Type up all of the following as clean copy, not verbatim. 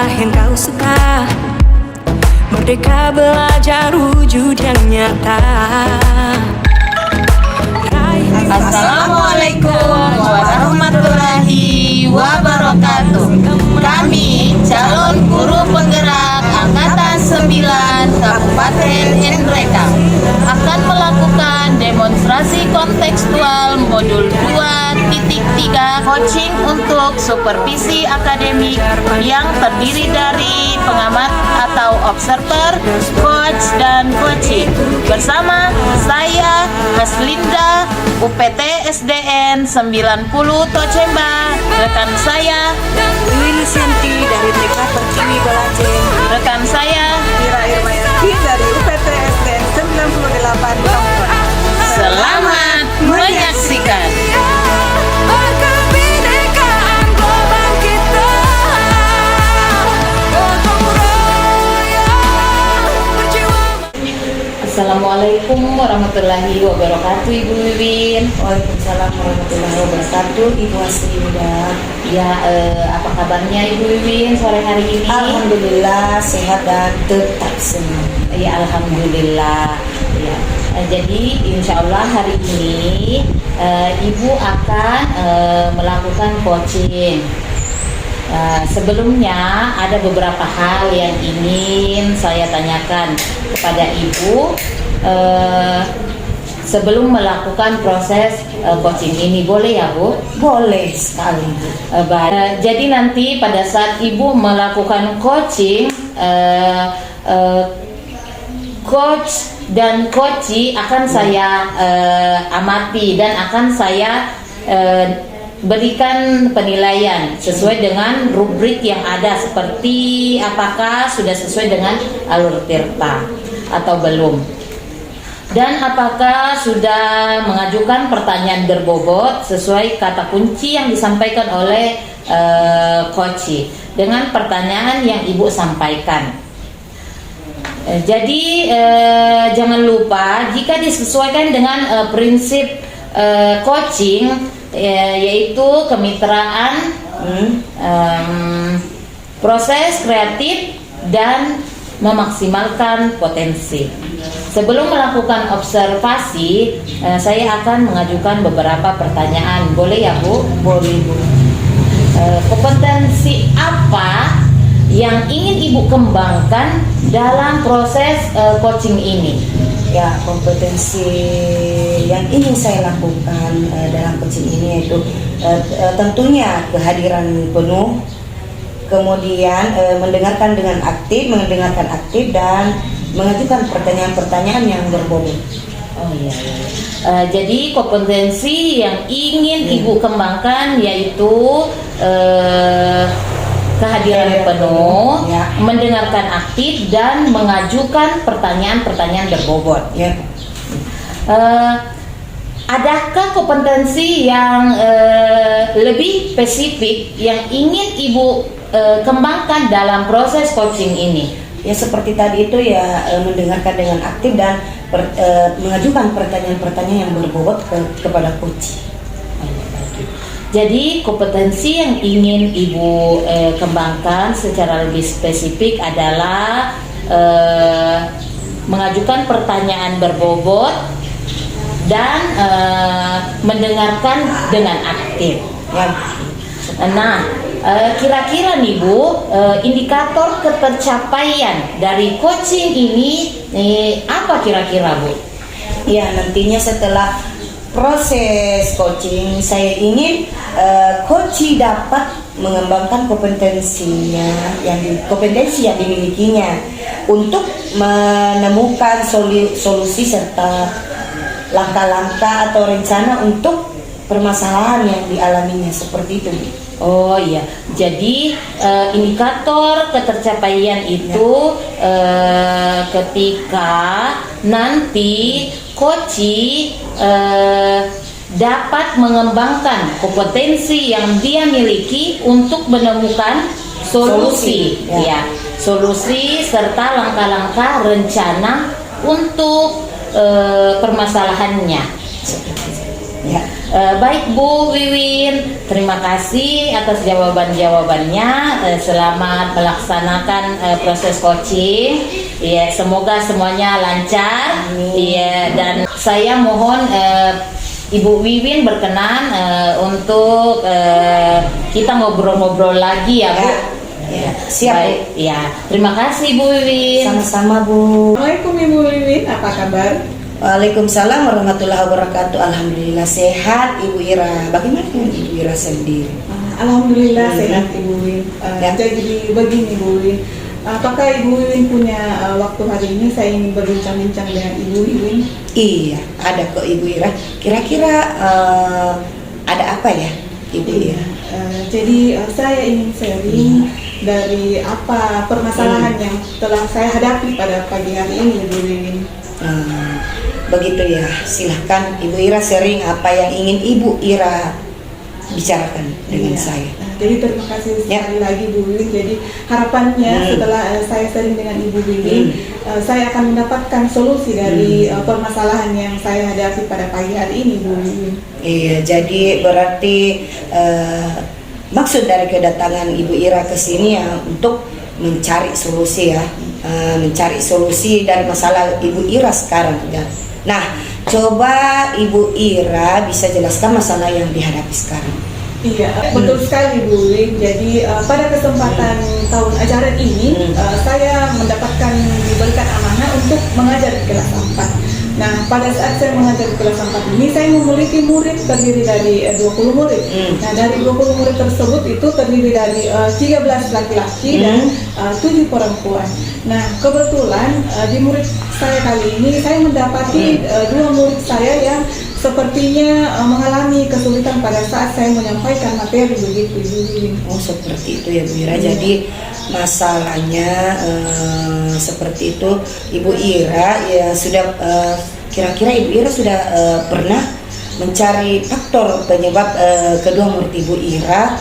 apa yang kau suka. Merdeka belajar wujud yang nyata. Assalamualaikum warahmatullahi wabarakatuh. Kami calon guru penggerak Angkatan 9 Kabupaten Nreka akan melakukan demonstrasi kontekstual modul 2.3 coaching untuk supervisi akademik yang terdiri dari pengamat atau observer, coach, dan coaching. Bersama saya Haslinda, UPT SDN 90 Tocemba, rekan saya Lili Senti dari TK Pertiwi Balaceng, rekan saya Ira Irmayanti dari UPT SDN 98 Kampung. selamat menyaksikan. Kebinekaan gelombang kita, gotong royong berjiwa. Assalamualaikum warahmatullahi wabarakatuh, Ibu Wiwin. Waalaikumsalam warahmatullahi wabarakatuh, Ibu Haslinda. Ya, apa kabarnya Ibu Wiwin sore hari ini? Alhamdulillah sehat dan tetap semangat. Ya, alhamdulillah. Ya. Jadi insya Allah hari ini Ibu akan melakukan coaching. Sebelumnya ada beberapa hal yang ingin saya tanyakan kepada Ibu sebelum melakukan proses coaching ini, boleh ya Bu? Boleh sekali, Bu. Jadi nanti pada saat Ibu melakukan coaching, coach dan coachee akan saya amati dan akan saya berikan penilaian sesuai dengan rubrik yang ada, seperti apakah sudah sesuai dengan alur tirta atau belum, dan apakah sudah mengajukan pertanyaan berbobot sesuai kata kunci yang disampaikan oleh coachee dengan pertanyaan yang Ibu sampaikan. Jadi jangan lupa jika disesuaikan dengan prinsip coaching, yaitu kemitraan, proses kreatif, dan memaksimalkan potensi. Sebelum melakukan observasi, saya akan mengajukan beberapa pertanyaan. Boleh ya Bu? Boleh, Bu. Kompetensi apa yang ingin Ibu kembangkan dalam proses coaching ini? Ya, kompetensi yang ingin saya lakukan dalam coaching ini yaitu tentunya kehadiran penuh, kemudian mendengarkan aktif dan mengajukan pertanyaan-pertanyaan yang berbobot. Oh iya. Jadi kompetensi yang ingin Ibu kembangkan yaitu kehadiran penuh, ya, mendengarkan aktif, dan mengajukan pertanyaan-pertanyaan berbobot. Ya. Adakah kompetensi yang lebih spesifik yang ingin Ibu kembangkan dalam proses coaching ini? Ya, seperti tadi itu ya, mendengarkan dengan aktif dan mengajukan pertanyaan-pertanyaan yang berbobot kepada coach. Jadi kompetensi yang ingin Ibu kembangkan secara lebih spesifik adalah mengajukan pertanyaan berbobot dan mendengarkan dengan aktif. Ya. Nah, kira-kira nih Bu, indikator ketercapaian dari coaching ini apa kira-kira Bu? Ya, nantinya setelah proses coaching saya ingin coach dapat mengembangkan kompetensi yang dimilikinya untuk menemukan solusi serta langkah-langkah atau rencana untuk permasalahan yang dialaminya, seperti itu. Oh iya, jadi indikator ketercapaian itu ketika nanti coachee dapat mengembangkan kompetensi yang dia miliki untuk menemukan solusi, ya, solusi serta langkah-langkah rencana untuk permasalahannya. Ya. Baik Bu Wiwin, terima kasih atas jawaban-jawabannya. Selamat melaksanakan proses coaching. Ya, semoga semuanya lancar. Iya, dan saya mohon Ibu Wiwin berkenan untuk kita ngobrol-ngobrol lagi ya Bu. Ya, siap. Baik, ya. Terima kasih Bu Wiwin. Sama-sama Bu. Assalamualaikum Ibu Wiwin, apa kabar? Waalaikumsalam warahmatullahi wabarakatuh. Alhamdulillah sehat Ibu Ira. Bagaimana dengan Ibu Ira sendiri? Alhamdulillah sehat Ibu Wiwin. Ya. Jadi begini Ibu Wiwin, apakah Ibu Wiwin punya waktu hari ini saya ingin berbincang-bincang dengan Ibu Wiwin? Iya, ada kok Ibu Ira. Kira-kira ada apa ya Ibu Ira? Jadi saya ingin sharing dari apa permasalahan yang telah saya hadapi pada pagi hari ini Ibu Wiwin. Begitu ya, silahkan Ibu Ira sharing apa yang ingin Ibu Ira bicarakan dengan saya. Jadi terima kasih sekali lagi Bu Wiwin. Jadi harapannya setelah saya sharing dengan Ibu Wiwin, saya akan mendapatkan solusi dari permasalahan yang saya hadapi pada pagi hari ini Bu Wiwin. Iya, jadi berarti maksud dari kedatangan Ibu Ira ke sini ya untuk mencari solusi ya, mencari solusi dari masalah Ibu Ira sekarang ya. Nah, coba Ibu Ira bisa jelaskan masalah yang dihadapi sekarang. Iya, betul sekali Bu Wiwin. Jadi pada kesempatan tahun ajaran ini saya mendapatkan diberikan amanah untuk mengajar di kelas 4. Nah, pada saat saya mengajar di kelas 4 ini saya memiliki murid terdiri dari 20 murid. Nah, dari 20 murid tersebut itu terdiri dari 13 laki-laki dan 7 perempuan. Nah, kebetulan di murid saya kali ini saya mendapati 2 murid saya yang sepertinya mengalami kesulitan pada saat saya menyampaikan materi begitu Ibu Wiwin. Oh, seperti itu ya Bu Ira. Jadi masalahnya seperti itu Ibu Ira ya sudah kira-kira Ibu Ira sudah pernah mencari faktor penyebab kedua murid Ibu Ira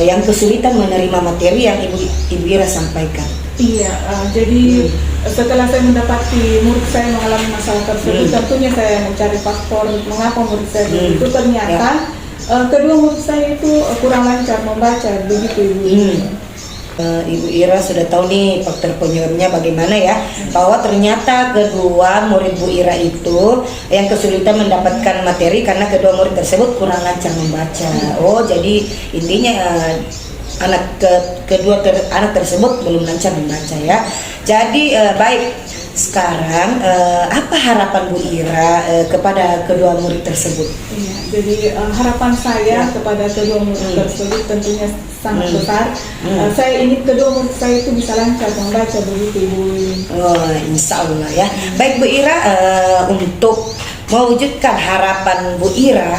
yang kesulitan menerima materi yang Ibu Ira sampaikan. Iya, jadi setelah saya mendapati murid saya mengalami masalah tersebut, tentunya saya mencari faktor mengapa murid saya begitu. Ternyata kedua murid saya itu kurang lancar membaca begitu Ibu. Ibu Ira sudah tahu nih faktor penyebabnya bagaimana ya, bahwa ternyata kedua murid Bu Ira itu yang kesulitan mendapatkan materi karena kedua murid tersebut kurang lancar membaca. Oh, jadi intinya anak anak tersebut belum lancar membaca ya. Jadi baik, sekarang apa harapan Bu Ira kepada kedua murid tersebut? Iya, jadi harapan saya kepada kedua murid tersebut tentunya sangat besar. Saya ingin kedua murid saya itu bisa lancar membaca begitu Ibu. Oh, insya Allah ya. Baik Bu Ira, untuk mewujudkan harapan Bu Ira,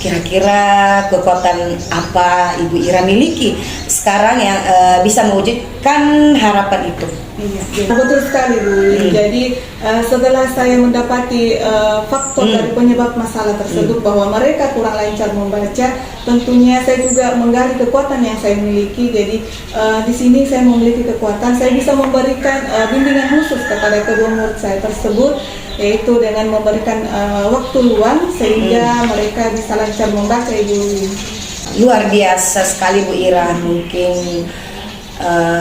kira-kira kekuatan apa Ibu Ira miliki sekarang yang bisa mewujudkan harapan itu? Iya, betul sekali Bu. Jadi setelah saya mendapati faktor dari penyebab masalah tersebut bahwa mereka kurang lancar membaca, tentunya saya juga menggali kekuatan yang saya miliki. Jadi di sini saya memiliki kekuatan, saya bisa memberikan bimbingan khusus kepada kedua murid saya tersebut, yaitu dengan memberikan waktu luang sehingga mereka bisa lancar membaca Ibu. Luar biasa sekali Bu Ira. Mungkin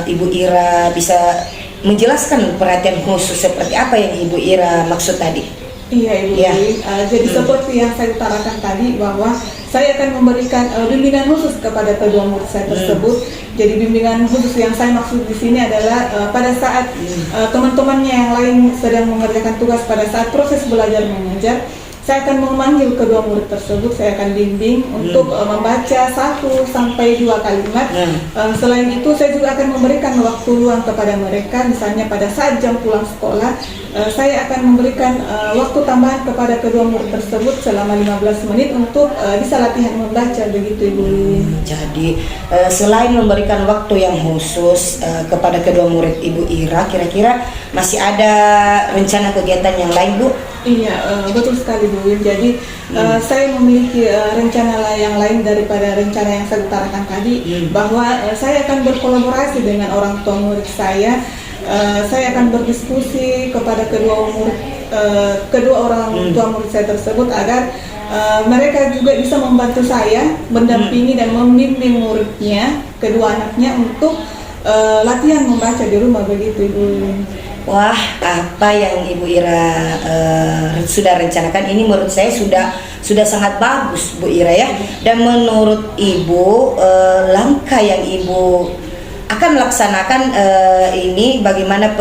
Ibu Ira bisa menjelaskan perhatian khusus seperti apa yang Ibu Ira maksud tadi? Iya Ibu. Ya. Jadi seperti yang saya utarakan tadi bahwa saya akan memberikan bimbingan khusus kepada kedua murid saya tersebut. Jadi bimbingan khusus yang saya maksud di sini adalah pada saat teman-temannya yang lain sedang mengerjakan tugas pada saat proses belajar mengajar, saya akan memanggil kedua murid tersebut, saya akan bimbing untuk membaca 1 sampai 2 kalimat. Selain itu saya juga akan memberikan waktu luang kepada mereka, misalnya pada saat jam pulang sekolah, saya akan memberikan waktu tambahan kepada kedua murid tersebut selama 15 menit untuk bisa latihan membaca begitu Ibu. Jadi selain memberikan waktu yang khusus kepada kedua murid Ibu Ira, kira-kira masih ada rencana kegiatan yang lain Bu? Iya, betul sekali Bu Win. Jadi saya memiliki rencana yang lain daripada rencana yang saya utarakan tadi, bahwa saya akan berkolaborasi dengan orang tua murid saya. Saya akan berdiskusi kepada kedua orang tua murid saya tersebut agar mereka juga bisa membantu saya mendampingi dan membimbing muridnya, kedua anaknya untuk latihan membaca di rumah begitu Ibu. Wah, apa yang Ibu Ira sudah rencanakan ini menurut saya sudah sangat bagus Bu Ira ya. Dan menurut Ibu langkah yang Ibu akan laksanakan ini bagaimana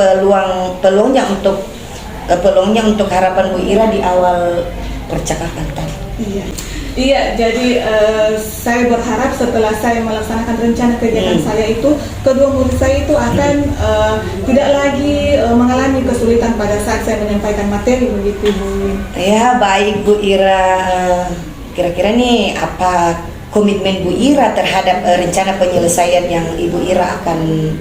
peluangnya untuk harapan Bu Ira di awal percakapan tadi. Iya, jadi saya berharap setelah saya melaksanakan rencana kegiatan saya itu, kedua murid saya itu akan tidak lagi mengalami kesulitan pada saat saya menyampaikan materi begitu Bu. Ya baik Bu Ira, kira-kira nih apa komitmen Bu Ira terhadap rencana penyelesaian yang Ibu Ira akan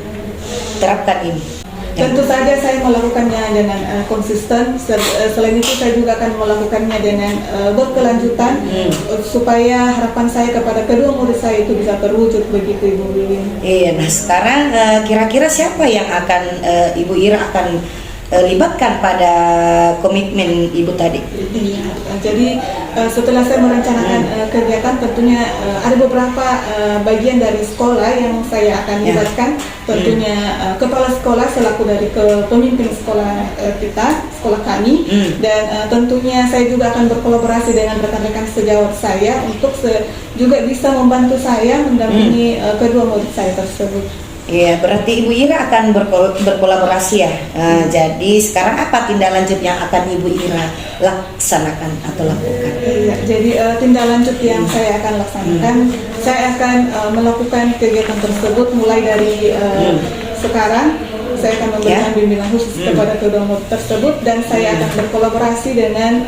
terapkan ini? Tentu saja saya melakukannya dengan konsisten. Selain itu saya juga akan melakukannya dengan berkelanjutan supaya harapan saya kepada kedua murid saya itu bisa terwujud begitu Ibu Wiwin. Iya, nah sekarang kira-kira siapa yang akan Ibu Ira akan libatkan pada komitmen Ibu tadi? Iya, jadi setelah saya merencanakan kegiatan, tentunya ada beberapa bagian dari sekolah yang saya akan libatkan. Tentunya kepala sekolah selaku dari pemimpin sekolah kita, sekolah kami, dan tentunya saya juga akan berkolaborasi dengan rekan-rekan sejawat saya untuk juga bisa membantu saya mendampingi kedua murid saya tersebut. Iya, berarti Ibu Ira akan berkolaborasi ya. Jadi sekarang apa tindak lanjut yang akan Ibu Ira laksanakan atau lakukan? Iya, jadi tindak lanjut yang saya akan laksanakan, saya akan melakukan kegiatan tersebut mulai dari sekarang. Saya akan memberikan bimbingan khusus kepada kedua murid tersebut, dan saya akan berkolaborasi dengan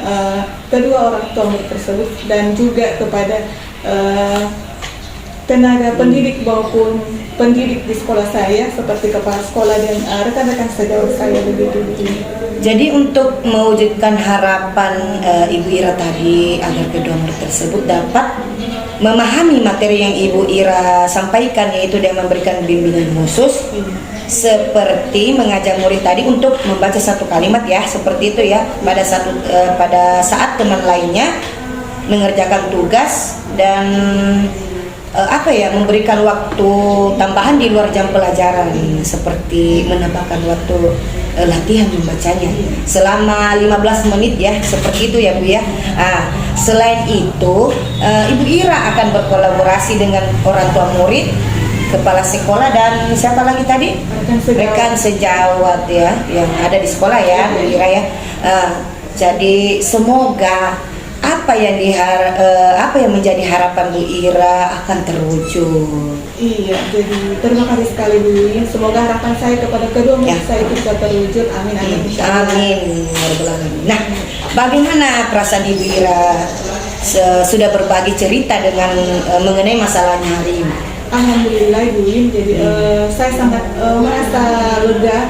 kedua orang tua murid tersebut dan juga kepada tenaga pendidik maupun pendidik di sekolah saya seperti kepala sekolah dan rekan-rekan sejawat saya begitu. Jadi untuk mewujudkan harapan Ibu Ira tadi agar kedua murid tersebut dapat memahami materi yang Ibu Ira sampaikan, yaitu dia memberikan bimbingan khusus seperti mengajak murid tadi untuk membaca satu kalimat ya, seperti itu ya, pada saat teman lainnya mengerjakan tugas dan memberikan waktu tambahan di luar jam pelajaran, seperti menambahkan waktu latihan membacanya selama 15 menit ya, seperti itu ya Bu ya. Selain itu Ibu Ira akan berkolaborasi dengan orang tua murid, kepala sekolah, dan siapa lagi tadi? Rekan sejawat ya yang ada di sekolah ya Bu Ira ya. Jadi semoga apa yang menjadi harapan Bu Ira akan terwujud. Iya, jadi terima kasih sekali Bu Wiwin. Semoga harapan saya kepada kedua murid saya itu bisa terwujud. Amin amin. Amin. Nah, bagaimana perasaan Ibu Ira sudah berbagi cerita dengan mengenai masalahnya hari ini? Alhamdulillah Bu Wiwin, jadi saya sangat merasa lega,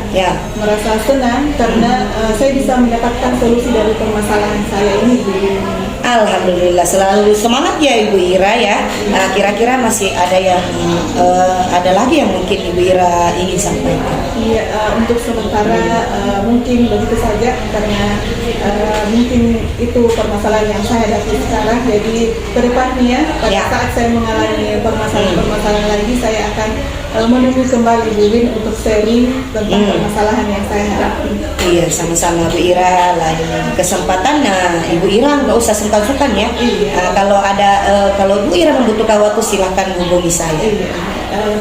merasa senang karena saya bisa mendapatkan solusi dari permasalahan saya ini Bu Wiwin. Alhamdulillah, selalu semangat ya Ibu Ira ya. Kira-kira masih ada lagi yang mungkin Ibu Ira ingin sampaikan? Iya, untuk sementara mungkin begitu saja, karena mungkin itu permasalahan yang saya hadapi sekarang. Jadi kedepannya pada saat saya mengalami permasalahan lagi, saya akan menemui kembali Bu Win untuk sharing tentang permasalahan yang saya hadapi. Iya, sama-sama Bu Ira. Lain kesempatan, Ibu Ira nggak usah sungkan-sungkan ya. Kalau Bu Ira membutuhkan waktu, silahkan hubungi saya.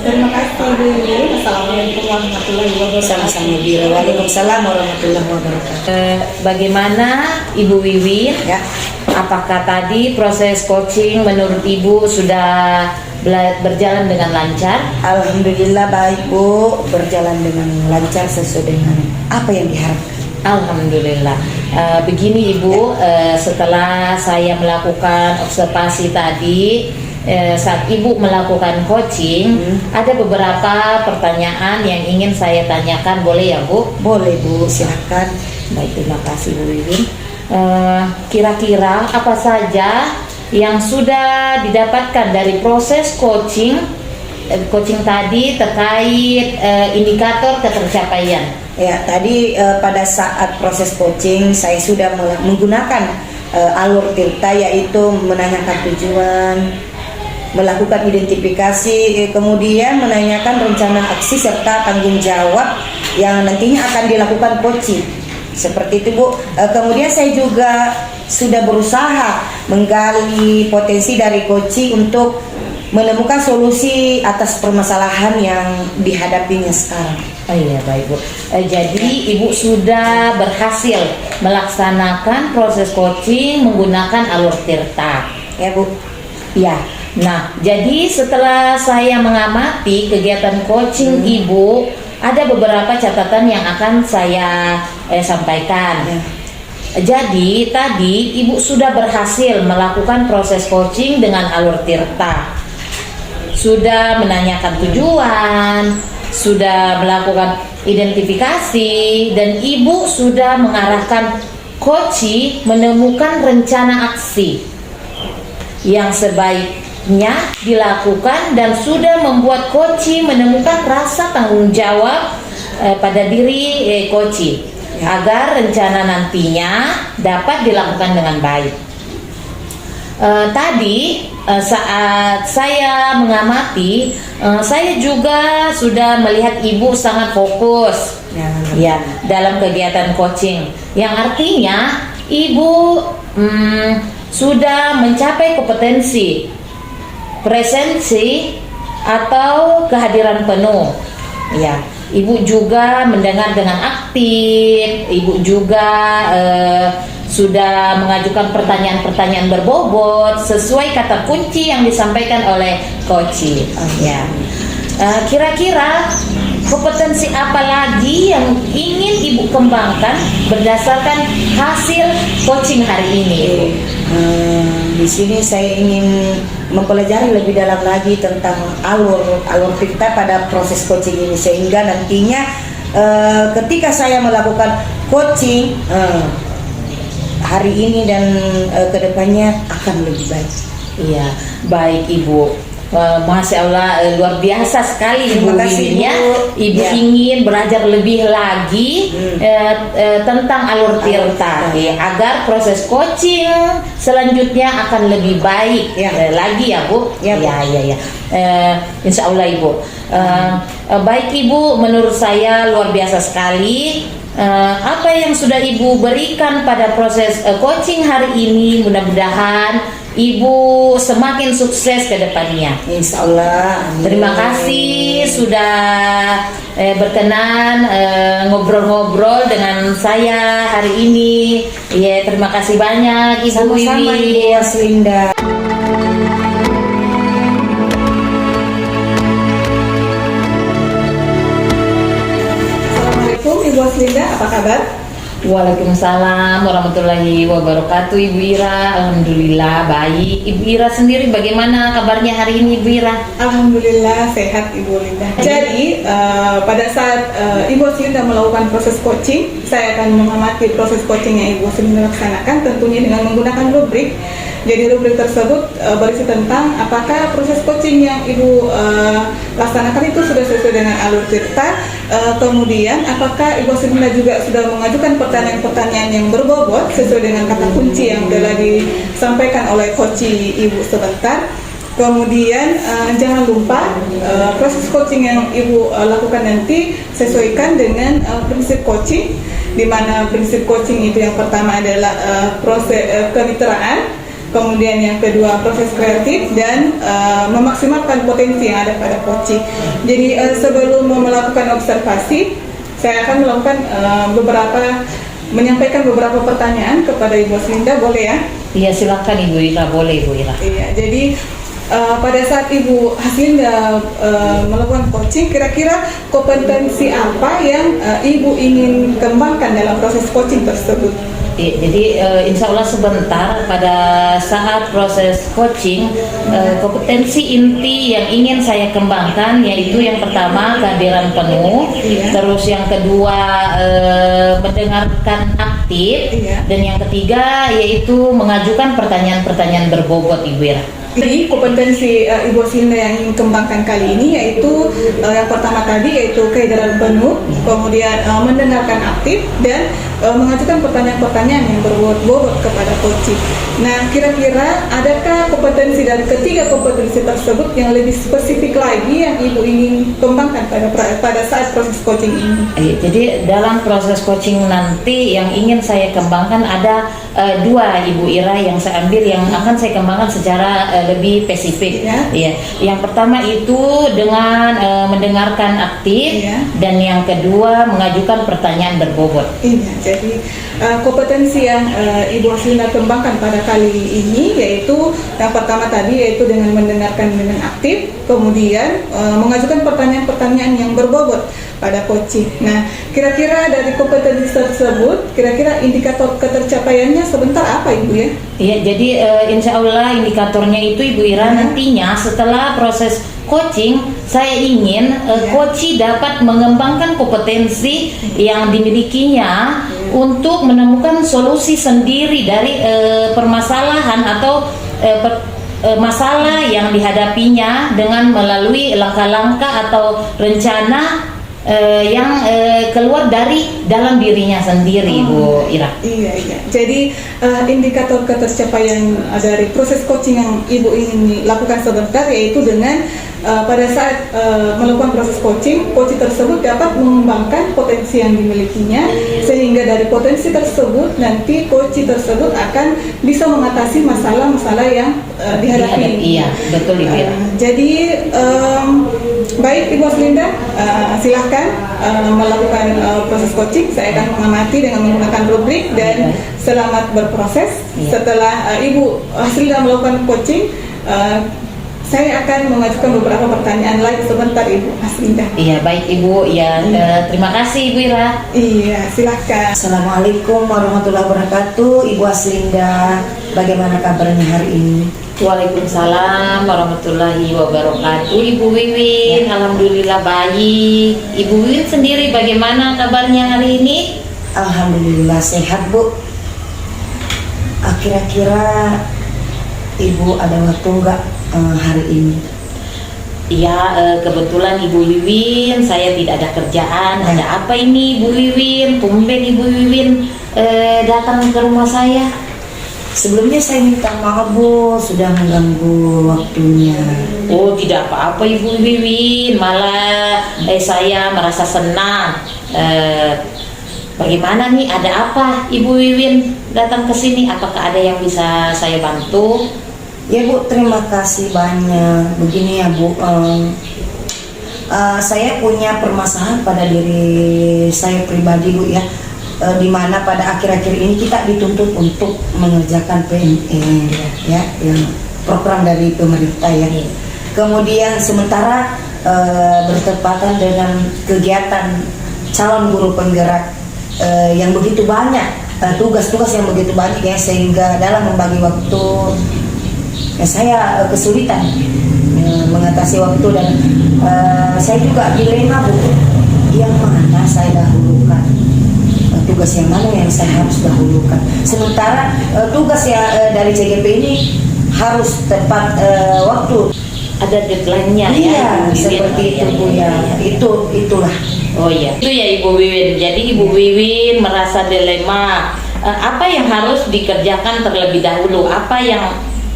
Terima kasih Bu Win. Assalamualaikum warahmatullahi wabarakatuh. Sama-sama Bu Ira. Waalaikumsalam warahmatullahi wabarakatuh. Bagaimana Ibu Wiwin? Apakah tadi proses coaching menurut Ibu sudah berjalan dengan lancar? Alhamdulillah baik Bu, berjalan dengan lancar sesuai dengan apa yang diharapkan. Alhamdulillah. Begini Ibu, setelah saya melakukan observasi tadi, saat Ibu melakukan coaching, ada beberapa pertanyaan yang ingin saya tanyakan, boleh ya Bu? Boleh Bu, silakan. Baik, terima kasih Bu Wiwin. Kira-kira apa saja yang sudah didapatkan dari proses coaching tadi terkait indikator ketercapaian? Ya, tadi pada saat proses coaching saya sudah menggunakan alur tirta, yaitu menanyakan tujuan, melakukan identifikasi, kemudian menanyakan rencana aksi serta tanggung jawab yang nantinya akan dilakukan coaching. Seperti itu Bu. Kemudian saya juga sudah berusaha menggali potensi dari coaching untuk menemukan solusi atas permasalahan yang dihadapinya sekarang. Oh iya, baik Bu. Jadi Ibu sudah berhasil melaksanakan proses coaching menggunakan alur tirta. Ya Bu. Ya. Nah, jadi setelah saya mengamati kegiatan coaching Ibu, ada beberapa catatan yang akan saya sampaikan. Ya. Jadi tadi Ibu sudah berhasil melakukan proses coaching dengan alur tirta. Sudah menanyakan tujuan, sudah melakukan identifikasi, dan Ibu sudah mengarahkan coaching menemukan rencana aksi yang sebaiknya dilakukan, dan sudah membuat coaching menemukan rasa tanggung jawab pada diri coaching agar rencana nantinya dapat dilakukan dengan baik. Tadi saat saya mengamati, saya juga sudah melihat Ibu sangat fokus ya dalam kegiatan coaching, yang artinya Ibu sudah mencapai kompetensi, presensi atau kehadiran penuh. Ya, Ibu juga mendengar dengan aktif. Ibu juga sudah mengajukan pertanyaan-pertanyaan berbobot sesuai kata kunci yang disampaikan oleh coaching. Ya, kira-kira kompetensi apa lagi yang ingin Ibu kembangkan berdasarkan hasil coaching hari ini, Ibu? Di sini saya ingin mempelajari lebih dalam lagi tentang alur tirta pada proses coaching ini, sehingga nantinya ketika saya melakukan coaching hari ini dan kedepannya akan lebih baik. Iya, baik Ibu. Masya Allah, luar biasa sekali Terima Ibu kasih, Wiwin ya. Bu. Ibu Ya. ingin belajar lebih lagi tentang alur tirta ya, agar proses coaching selanjutnya akan lebih baik lagi ya Bu. Ya, Bu. Ya. Insya Allah Ibu. Baik Ibu, menurut saya luar biasa sekali apa yang sudah Ibu berikan pada proses coaching hari ini. Mudah-mudahan Ibu semakin sukses ke depannya. Insya Allah. Terima kasih sudah berkenan ngobrol-ngobrol dengan saya hari ini. Ya, terima kasih banyak Ibu Sama-sama Wiwin. Ibu Waslinda. Assalamualaikum Ibu Waslinda, apa kabar? Waalaikumsalam warahmatullahi wabarakatuh Ibu Ira. Alhamdulillah baik. Ibu Ira sendiri bagaimana kabarnya hari ini Ibu Ira? Alhamdulillah sehat Ibu Linda. Jadi pada saat Ibu Waslinda melakukan proses coaching, saya akan mengamati proses coaching yang Ibu Waslinda laksanakan, tentunya dengan menggunakan rubrik. Jadi rubrik tersebut berisi tentang apakah proses coaching yang Ibu laksanakan itu sudah sesuai dengan alur tirta, kemudian apakah Ibu Waslinda juga sudah mengajukan pertanyaan-pertanyaan yang berbobot sesuai dengan kata kunci yang telah disampaikan oleh coach Ibu sebentar. Kemudian jangan lupa proses coaching yang Ibu lakukan nanti sesuaikan dengan prinsip coaching, di mana prinsip coaching itu yang pertama adalah proses kemitraan, kemudian yang kedua proses kreatif, dan memaksimalkan potensi yang ada pada coaching. Jadi sebelum melakukan observasi, saya akan melakukan menyampaikan beberapa pertanyaan kepada Ibu Waslinda, boleh ya? Iya silakan Ibu Ira, boleh Ibu Ira. Iya, jadi pada saat Ibu Haslinda melakukan coaching, kira-kira kompetensi apa yang Ibu ingin kembangkan dalam proses coaching tersebut? Jadi insya Allah sebentar pada saat proses coaching kompetensi inti yang ingin saya kembangkan yaitu yang pertama kehadiran penuh, terus yang kedua mendengarkan aktif, dan yang ketiga yaitu mengajukan pertanyaan-pertanyaan berbobot Ibu Ira. Jadi kompetensi Ibu Waslinda yang ingin kembangkan kali ini yaitu yang pertama tadi yaitu kehadiran penuh, kemudian mendengarkan aktif, dan mengajukan pertanyaan-pertanyaan yang berbobot kepada coaching. Nah, kira-kira adakah kompetensi dari ketiga kompetensi tersebut yang lebih spesifik lagi yang Ibu ingin kembangkan pada saat proses coaching ini? Jadi dalam proses coaching nanti yang ingin saya kembangkan ada dua, Ibu Ira, yang saya ambil yang akan saya kembangkan secara lebih spesifik. Ya. Yang pertama itu dengan mendengarkan aktif, dan yang kedua mengajukan pertanyaan berbobot. Iya. Jadi kompetensi yang Ibu Aslinda kembangkan pada kali ini yaitu yang pertama tadi yaitu dengan mendengarkan dengan aktif, kemudian mengajukan pertanyaan-pertanyaan yang berbobot pada coaching. Nah, kira-kira dari kompetensi tersebut, kira-kira indikator ketercapaiannya sebentar apa Ibu ya? Iya, jadi insya Allah indikatornya itu Ibu Ira nantinya setelah proses coaching, saya ingin coach dapat mengembangkan kompetensi yang dimilikinya untuk menemukan solusi sendiri dari permasalahan atau masalah yang dihadapinya dengan melalui langkah-langkah atau rencana yang keluar dari dalam dirinya sendiri, Bu Ira. Iya. Jadi indikator ketercapaian dari proses coaching yang Ibu ingin lakukan sebentar yaitu dengan pada saat melakukan proses coaching tersebut dapat mengembangkan potensi yang dimilikinya sehingga dari potensi tersebut nanti coach tersebut akan bisa mengatasi masalah-masalah yang dihadapi. Iya, betul Ibu Ira. Jadi baik Ibu Aslinda, silahkan melakukan proses coaching. Saya akan mengamati dengan menggunakan rubrik dan selamat berproses. Setelah Ibu Aslinda melakukan coaching, saya akan mengajukan beberapa pertanyaan lagi sebentar Ibu Aslinda. Iya, baik Ibu. Ya, terima kasih Ibu Ira. Iya, silahkan. Assalamualaikum warahmatullahi wabarakatuh. Ibu Aslinda, bagaimana kabarnya hari ini? Waalaikumsalam warahmatullahi wabarakatuh. Ibu Wiwin, alhamdulillah baik. Ibu Wiwin sendiri bagaimana kabarnya hari ini? Alhamdulillah sehat, Bu. Kira-kira Ibu ada waktu nggak hari ini? Iya, kebetulan Ibu Wiwin saya tidak ada kerjaan. Ada apa ini Ibu Wiwin? Tumben Ibu Wiwin datang ke rumah saya. Sebelumnya saya minta maaf, Bu, sudah mengganggu waktunya. Oh, tidak apa-apa Ibu Wiwin, malah saya merasa senang. Bagaimana nih, ada apa Ibu Wiwin datang ke sini? Apakah ada yang bisa saya bantu? Ya Bu, terima kasih banyak. Begini ya Bu, saya punya permasalahan pada diri saya pribadi Bu ya, dimana pada akhir-akhir ini kita dituntut untuk mengerjakan PNE ya, yang program dari pemerintah ya. Kemudian sementara bertepatan dengan kegiatan calon guru penggerak yang begitu banyak, tugas-tugas yang begitu banyak ya, sehingga dalam membagi waktu saya kesulitan mengatasi waktu dan saya juga dilema Bu, yang mana saya dahulukan, tugas yang mana yang saya harus dahulukan. Sementara tugas yang dari CGP ini harus tepat waktu, ada deadline-nya. Iya, seperti itu Bu ya. Itulah. Oh iya, itu ya Ibu Wiwin. Jadi Ibu Wiwin merasa dilema, apa yang harus dikerjakan terlebih dahulu, apa yang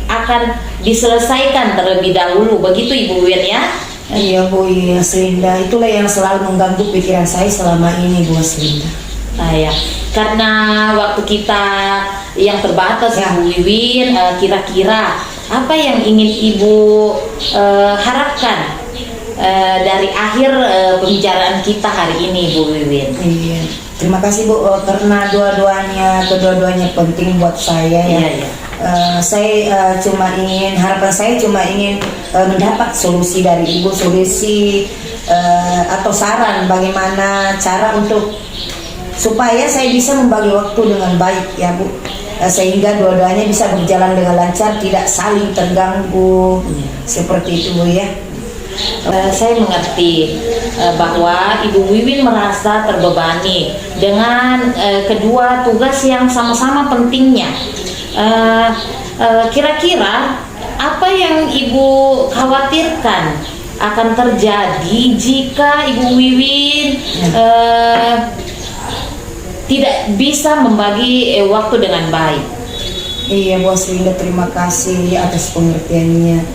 akan diselesaikan terlebih dahulu, begitu Ibu Wiwin ya? Iya Bu Aslinda, itulah yang selalu mengganggu pikiran saya selama ini Bu Aslinda. Ya, karena waktu kita yang terbatas ya. Ibu Wiwin, kira-kira apa yang ingin Ibu harapkan dari akhir pembicaraan kita hari ini Bu Wiwin? Iya, terima kasih Bu, karena kedua-duanya penting buat saya ya. Iya. Saya harapan saya cuma ingin mendapat solusi dari Ibu, solusi atau saran bagaimana cara untuk supaya saya bisa membagi waktu dengan baik ya Bu, sehingga dua-duanya bisa berjalan dengan lancar, tidak saling terganggu, seperti itu Bu ya. Saya mengerti bahwa Ibu Wiwin merasa terbebani dengan kedua tugas yang sama-sama pentingnya. Kira-kira apa yang Ibu khawatirkan akan terjadi jika Ibu Wiwin tidak bisa membagi waktu dengan baik. Iya Bu Aslinda, terima kasih atas pengertiannya.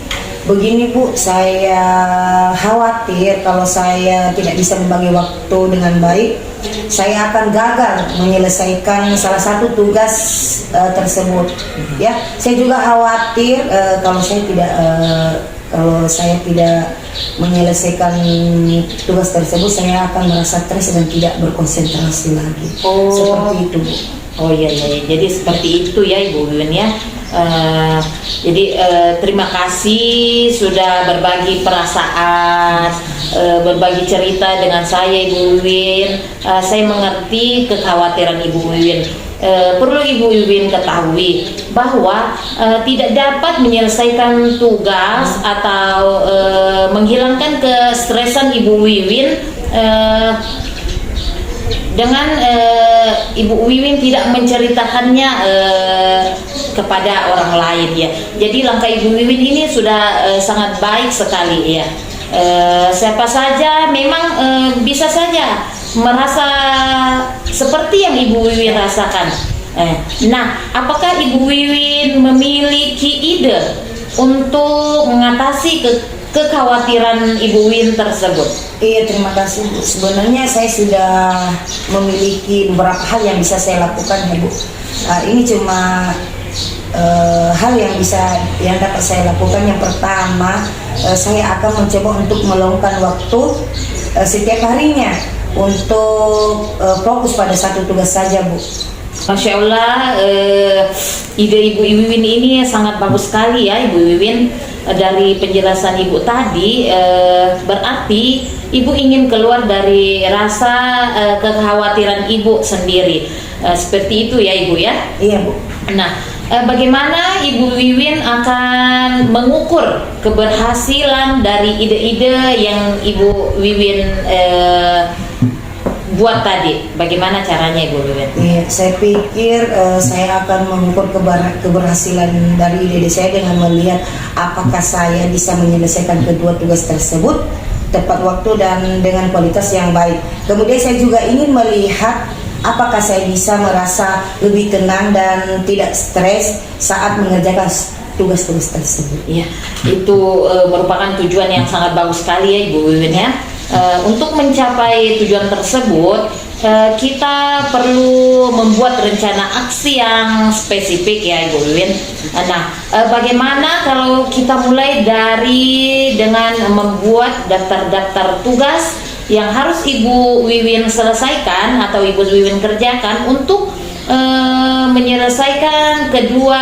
Begini Bu, saya khawatir kalau saya tidak bisa membagi waktu dengan baik, saya akan gagal menyelesaikan salah satu tugas tersebut. Ya, saya juga khawatir kalau saya tidak menyelesaikan tugas tersebut, saya akan merasa stres dan tidak berkonsentrasi lagi. Seperti itu Bu. Oh iya, jadi seperti itu ya Ibu Wiwin ya. Jadi terima kasih sudah berbagi perasaan, berbagi cerita dengan saya Ibu Wiwin. Saya mengerti kekhawatiran Ibu Wiwin. Perlu Ibu Wiwin ketahui bahwa tidak dapat menyelesaikan tugas atau menghilangkan kestresan Ibu Wiwin dengan Ibu Wiwin tidak menceritakannya kepada orang lain ya. Jadi langkah Ibu Wiwin ini sudah sangat baik sekali ya. Siapa saja memang bisa saja merasa seperti yang Ibu Wiwin rasakan. Nah, apakah Ibu Wiwin memiliki ide untuk mengatasi kekhawatiran Ibu Wiwin tersebut? Iya, terima kasih Bu. Sebenarnya saya sudah memiliki beberapa hal yang bisa saya lakukan ya Bu. Ini cuma hal yang dapat saya lakukan. Yang pertama, saya akan mencoba untuk meluangkan waktu setiap harinya untuk fokus pada satu tugas saja Bu. Masya Allah, ide Ibu Wiwin ini sangat bagus sekali ya Ibu Wiwin. Dari penjelasan Ibu tadi, berarti Ibu ingin keluar dari rasa kekhawatiran Ibu sendiri. Seperti itu ya Ibu ya? Iya Bu. Nah, bagaimana Ibu Wiwin akan mengukur keberhasilan dari ide-ide yang Ibu Wiwin buat tadi? Bagaimana caranya Ibu Wiwin? Iya, saya pikir saya akan mengukur keberhasilan dari ide saya dengan melihat apakah saya bisa menyelesaikan kedua tugas tersebut tepat waktu dan dengan kualitas yang baik. Kemudian saya juga ingin melihat apakah saya bisa merasa lebih tenang dan tidak stres saat mengerjakan tugas-tugas tersebut. Iya, itu merupakan tujuan yang sangat bagus sekali ya Ibu Wiwin ya. Untuk mencapai tujuan tersebut, kita perlu membuat rencana aksi yang spesifik ya Ibu Wiwin. Nah, bagaimana kalau kita mulai dengan membuat daftar-daftar tugas yang harus Ibu Wiwin selesaikan atau Ibu Wiwin kerjakan untuk menyelesaikan kedua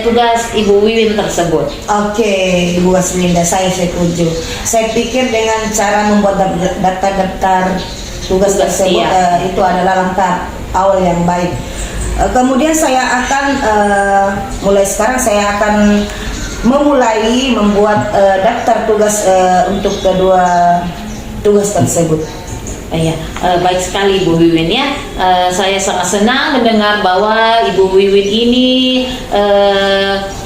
tugas Ibu Wiwin tersebut. Oke, Ibu Aslinda, saya setuju. Saya pikir dengan cara membuat daftar-daftar tugas tersebut itu adalah langkah awal yang baik. Kemudian saya akan mulai sekarang saya akan memulai membuat daftar tugas untuk kedua tugas tersebut. Baik sekali Ibu Wiwin ya. Saya sangat senang mendengar bahwa Ibu Wiwin ini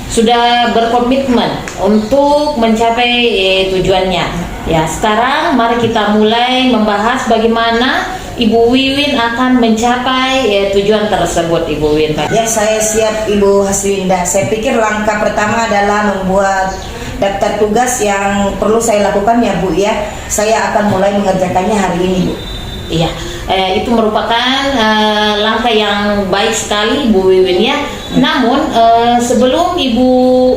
sudah berkomitmen untuk mencapai tujuannya. Ya, sekarang mari kita mulai membahas bagaimana Ibu Wiwin akan mencapai tujuan tersebut Ibu Wiwin. Ya, saya siap Ibu Haslinda. Saya pikir langkah pertama adalah membuat daftar tugas yang perlu saya lakukan ya Bu ya. Saya akan mulai mengerjakannya hari ini Bu. Iya, itu merupakan langkah yang baik sekali Ibu Wiwin ya. Namun sebelum Ibu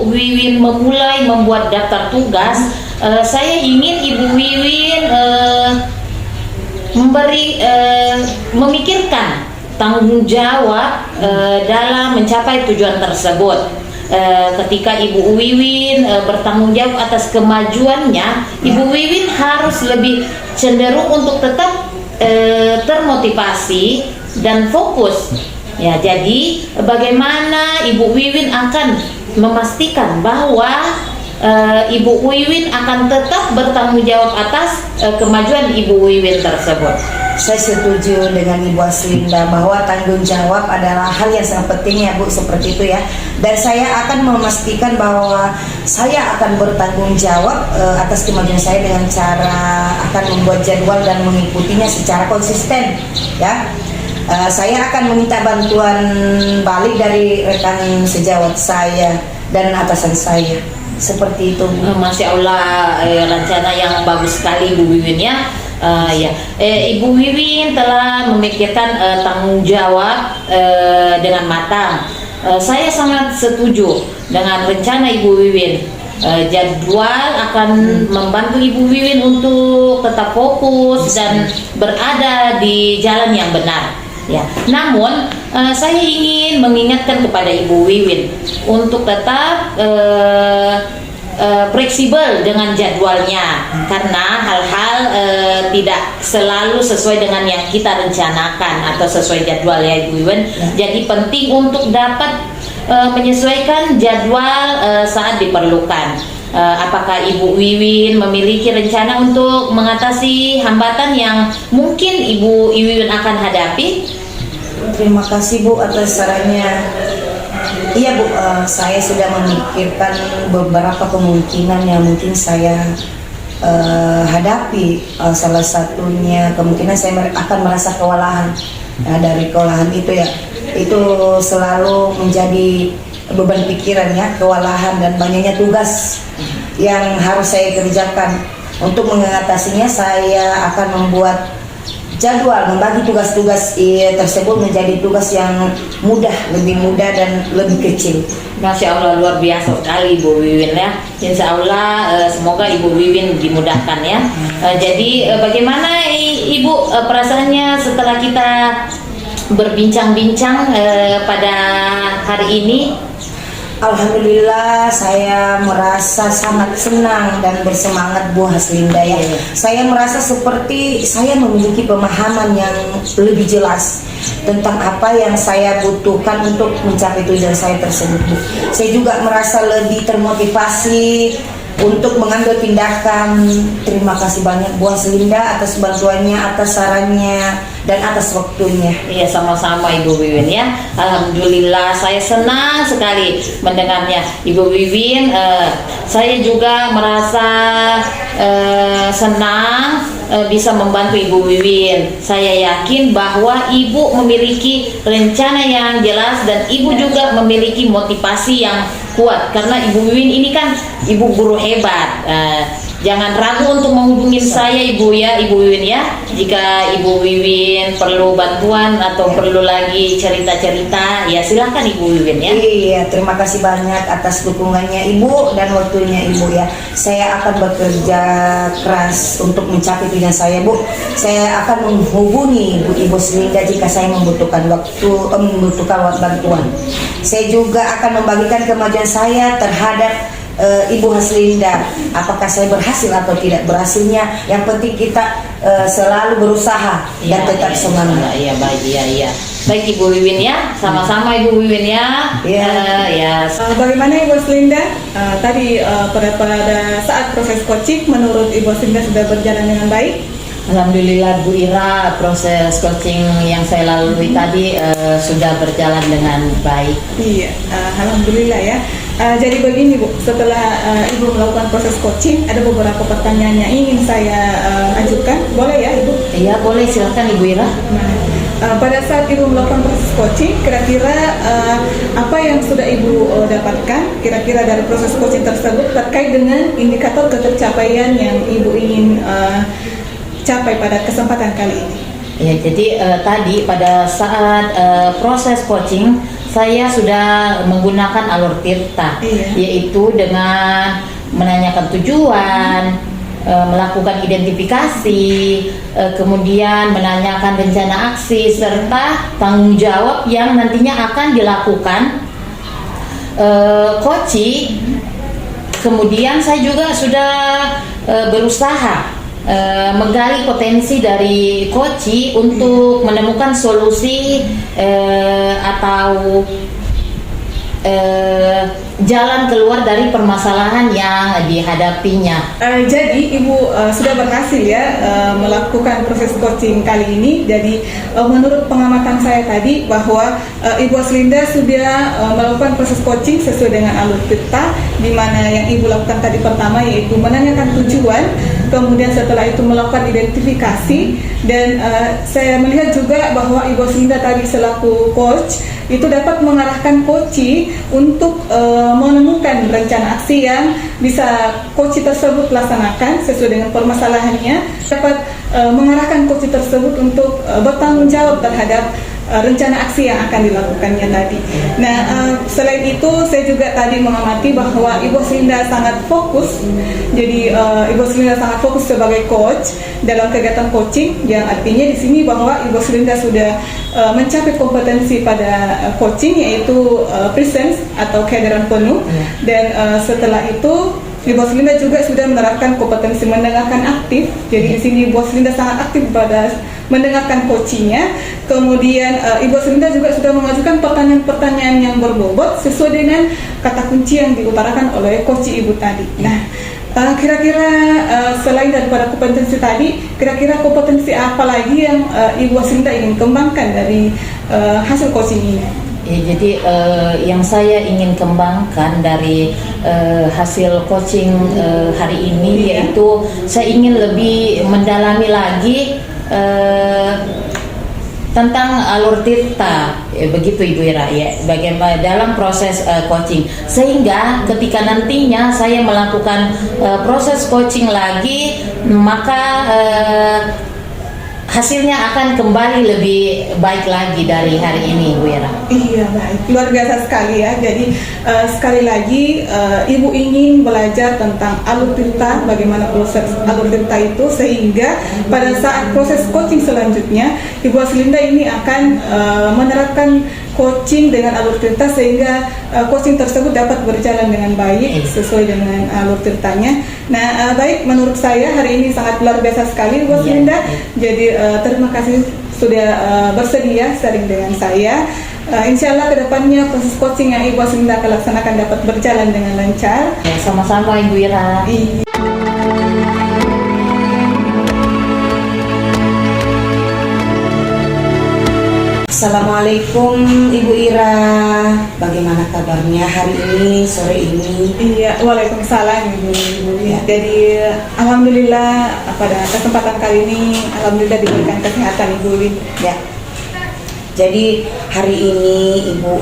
Wiwin memulai membuat daftar tugas, saya ingin Ibu Wiwin memikirkan tanggung jawab dalam mencapai tujuan tersebut. Ketika Ibu Wiwin bertanggung jawab atas kemajuannya, Ibu Wiwin harus lebih cenderung untuk tetap termotivasi dan fokus. Ya, jadi bagaimana Ibu Wiwin akan memastikan bahwa Ibu Wiwin akan tetap bertanggung jawab atas kemajuan Ibu Wiwin tersebut? Saya setuju dengan Ibu Aslinda bahwa tanggung jawab adalah hal yang sangat penting ya Bu, seperti itu ya. Dan saya akan memastikan bahwa saya akan bertanggung jawab atas kemajuan saya dengan cara akan membuat jadwal dan mengikutinya secara konsisten ya. Saya akan meminta bantuan balik dari rekan sejawat saya dan atasan saya. Seperti itu, Bu. Masya Allah, rencana yang bagus sekali Bu Wiwin ya. Ibu Wiwin telah memikirkan tanggung jawab dengan matang. Saya sangat setuju dengan rencana Ibu Wiwin. Jadwal akan membantu Ibu Wiwin untuk tetap fokus dan berada di jalan yang benar. Ya, namun saya ingin mengingatkan kepada Ibu Wiwin untuk tetap fleksibel dengan jadwalnya, karena hal-hal tidak selalu sesuai dengan yang kita rencanakan atau sesuai jadwal ya Ibu Wiwin. Jadi penting untuk dapat menyesuaikan jadwal saat diperlukan. Apakah Ibu Wiwin memiliki rencana untuk mengatasi hambatan yang mungkin Ibu Wiwin akan hadapi? Terima kasih Bu atas sarannya. Iya Bu, saya sudah memikirkan beberapa kemungkinan yang mungkin saya hadapi. Salah satunya kemungkinan saya akan merasa kewalahan. Dari kewalahan itu ya, itu selalu menjadi beban pikiran ya, kewalahan dan banyaknya tugas yang harus saya kerjakan. Untuk mengatasinya saya akan membuat jadwal, membagi tugas-tugas tersebut menjadi tugas yang mudah, lebih mudah dan lebih kecil. Masya Allah, luar biasa sekali Ibu Wiwin ya. Insya Allah semoga Ibu Wiwin dimudahkan ya. Jadi bagaimana Ibu perasaannya setelah kita berbincang-bincang pada hari ini? Alhamdulillah, saya merasa sangat senang dan bersemangat Bu Haslinda ya. Saya merasa seperti saya memiliki pemahaman yang lebih jelas tentang apa yang saya butuhkan untuk mencapai tujuan saya tersebut, Bu. Saya juga merasa lebih termotivasi untuk mengambil tindakan. Terima kasih banyak Bu Haslinda atas bantuannya, atas sarannya, dan atas waktunya. Iya, sama-sama Ibu Wiwin ya. Alhamdulillah, saya senang sekali mendengarnya Ibu Wiwin. Saya juga merasa senang bisa membantu Ibu Wiwin. Saya yakin bahwa Ibu memiliki rencana yang jelas dan Ibu juga memiliki motivasi yang kuat, karena Ibu Wiwin ini kan Ibu guru hebat. Jangan ragu untuk menghubungi saya Ibu ya, Ibu Wiwin ya. Jika Ibu Wiwin perlu bantuan atau perlu lagi cerita-cerita, ya silahkan Ibu Wiwin ya. Iya, terima kasih banyak atas dukungannya Ibu dan waktunya Ibu ya. Saya akan bekerja keras untuk mencapai tujuan saya Bu. Saya akan menghubungi Ibu Haslinda jika saya membutuhkan membutuhkan bantuan. Saya juga akan membagikan kemajuan saya terhadap Ibu Haslinda, apakah saya berhasil atau tidak berhasilnya, yang penting kita selalu berusaha dan tetap semangat. Iya, baik Ibu Wiwin ya, sama-sama Ibu Wiwin ya. Bagaimana Ibu Haslinda? Tadi pada saat proses coaching menurut Ibu Haslinda sudah berjalan dengan baik? Alhamdulillah Bu Ira, proses coaching yang saya lalui tadi sudah berjalan dengan baik. Iya, alhamdulillah ya. Jadi begini Bu, setelah Ibu melakukan proses coaching, ada beberapa pertanyaan yang ingin saya ajukan. Boleh ya Ibu? Iya boleh, silakan Ibu Ira. Pada saat Ibu melakukan proses coaching, kira-kira apa yang sudah Ibu dapatkan kira-kira dari proses coaching tersebut terkait dengan indikator ketercapaian yang Ibu ingin capai pada kesempatan kali ini? Ya, jadi tadi pada saat proses coaching saya sudah menggunakan alur tirta, yaitu dengan menanyakan tujuan, melakukan identifikasi, kemudian menanyakan rencana aksi serta tanggung jawab yang nantinya akan dilakukan coaching. Kemudian saya juga sudah berusaha menggali potensi dari coaching untuk menemukan solusi atau jalan keluar dari permasalahan yang dihadapinya. Jadi Ibu sudah berhasil ya melakukan proses coaching kali ini. Jadi menurut pengamatan saya tadi bahwa Ibu Aslinda sudah melakukan proses coaching sesuai dengan alur tirta, di mana yang Ibu lakukan tadi pertama yaitu menanyakan tujuan, kemudian setelah itu melakukan identifikasi, dan saya melihat juga bahwa Ibu Aslinda tadi selaku coach itu dapat mengarahkan coach untuk menemukan rencana aksi yang bisa coach tersebut laksanakan sesuai dengan permasalahannya, dapat mengarahkan coach tersebut untuk bertanggung jawab terhadap rencana aksi yang akan dilakukannya tadi. Nah, selain itu saya juga tadi mengamati bahwa Ibu Aslinda sangat fokus. Jadi Ibu Aslinda sangat fokus sebagai coach dalam kegiatan coaching, yang artinya di sini bahwa Ibu Aslinda sudah mencapai kompetensi pada coaching, yaitu presence atau kehadiran penuh. Dan setelah itu Ibu Aslinda juga sudah menerapkan kompetensi mendengarkan aktif. Jadi di sini Ibu Aslinda sangat aktif pada mendengarkan coachingnya. Kemudian Ibu Aslinda juga sudah mengajukan pertanyaan-pertanyaan yang berbobot sesuai dengan kata kunci yang diutarakan oleh coach Ibu tadi. Nah, kira-kira selain daripada kompetensi tadi, kira-kira kompetensi apa lagi yang Ibu Aslinda ingin kembangkan dari hasil coaching ini? Ya, jadi yang saya ingin kembangkan dari hasil coaching hari ini yaitu saya ingin lebih mendalami lagi tentang alur tirta, begitu Ibu Ira ya, bagaimana dalam proses coaching, sehingga ketika nantinya saya melakukan proses coaching lagi, maka hasilnya akan kembali lebih baik lagi dari hari ini, Bu Ira. Iya, baik, luar biasa sekali ya. Jadi sekali lagi Ibu ingin belajar tentang alur tirta, bagaimana proses alur tirta itu, sehingga pada saat proses coaching selanjutnya Ibu Aslinda ini akan menerapkan coaching dengan alur tirta, sehingga coaching tersebut dapat berjalan dengan baik sesuai dengan alur tirtanya. Nah, baik, menurut saya hari ini sangat luar biasa sekali Bu Aslinda. Jadi terima kasih sudah bersedia sharing dengan saya. Insya Allah kedepannya proses coaching yang Ibu Aslinda akan laksanakan dapat berjalan dengan lancar. Ya, sama-sama Ibu Ira. Assalamualaikum Ibu Ira, bagaimana kabarnya hari ini, sore ini? Iya, waalaikumsalam Ibu. Ya. Jadi alhamdulillah pada kesempatan kali ini alhamdulillah diberikan kesehatan Ibu. Ya. Jadi hari ini Ibu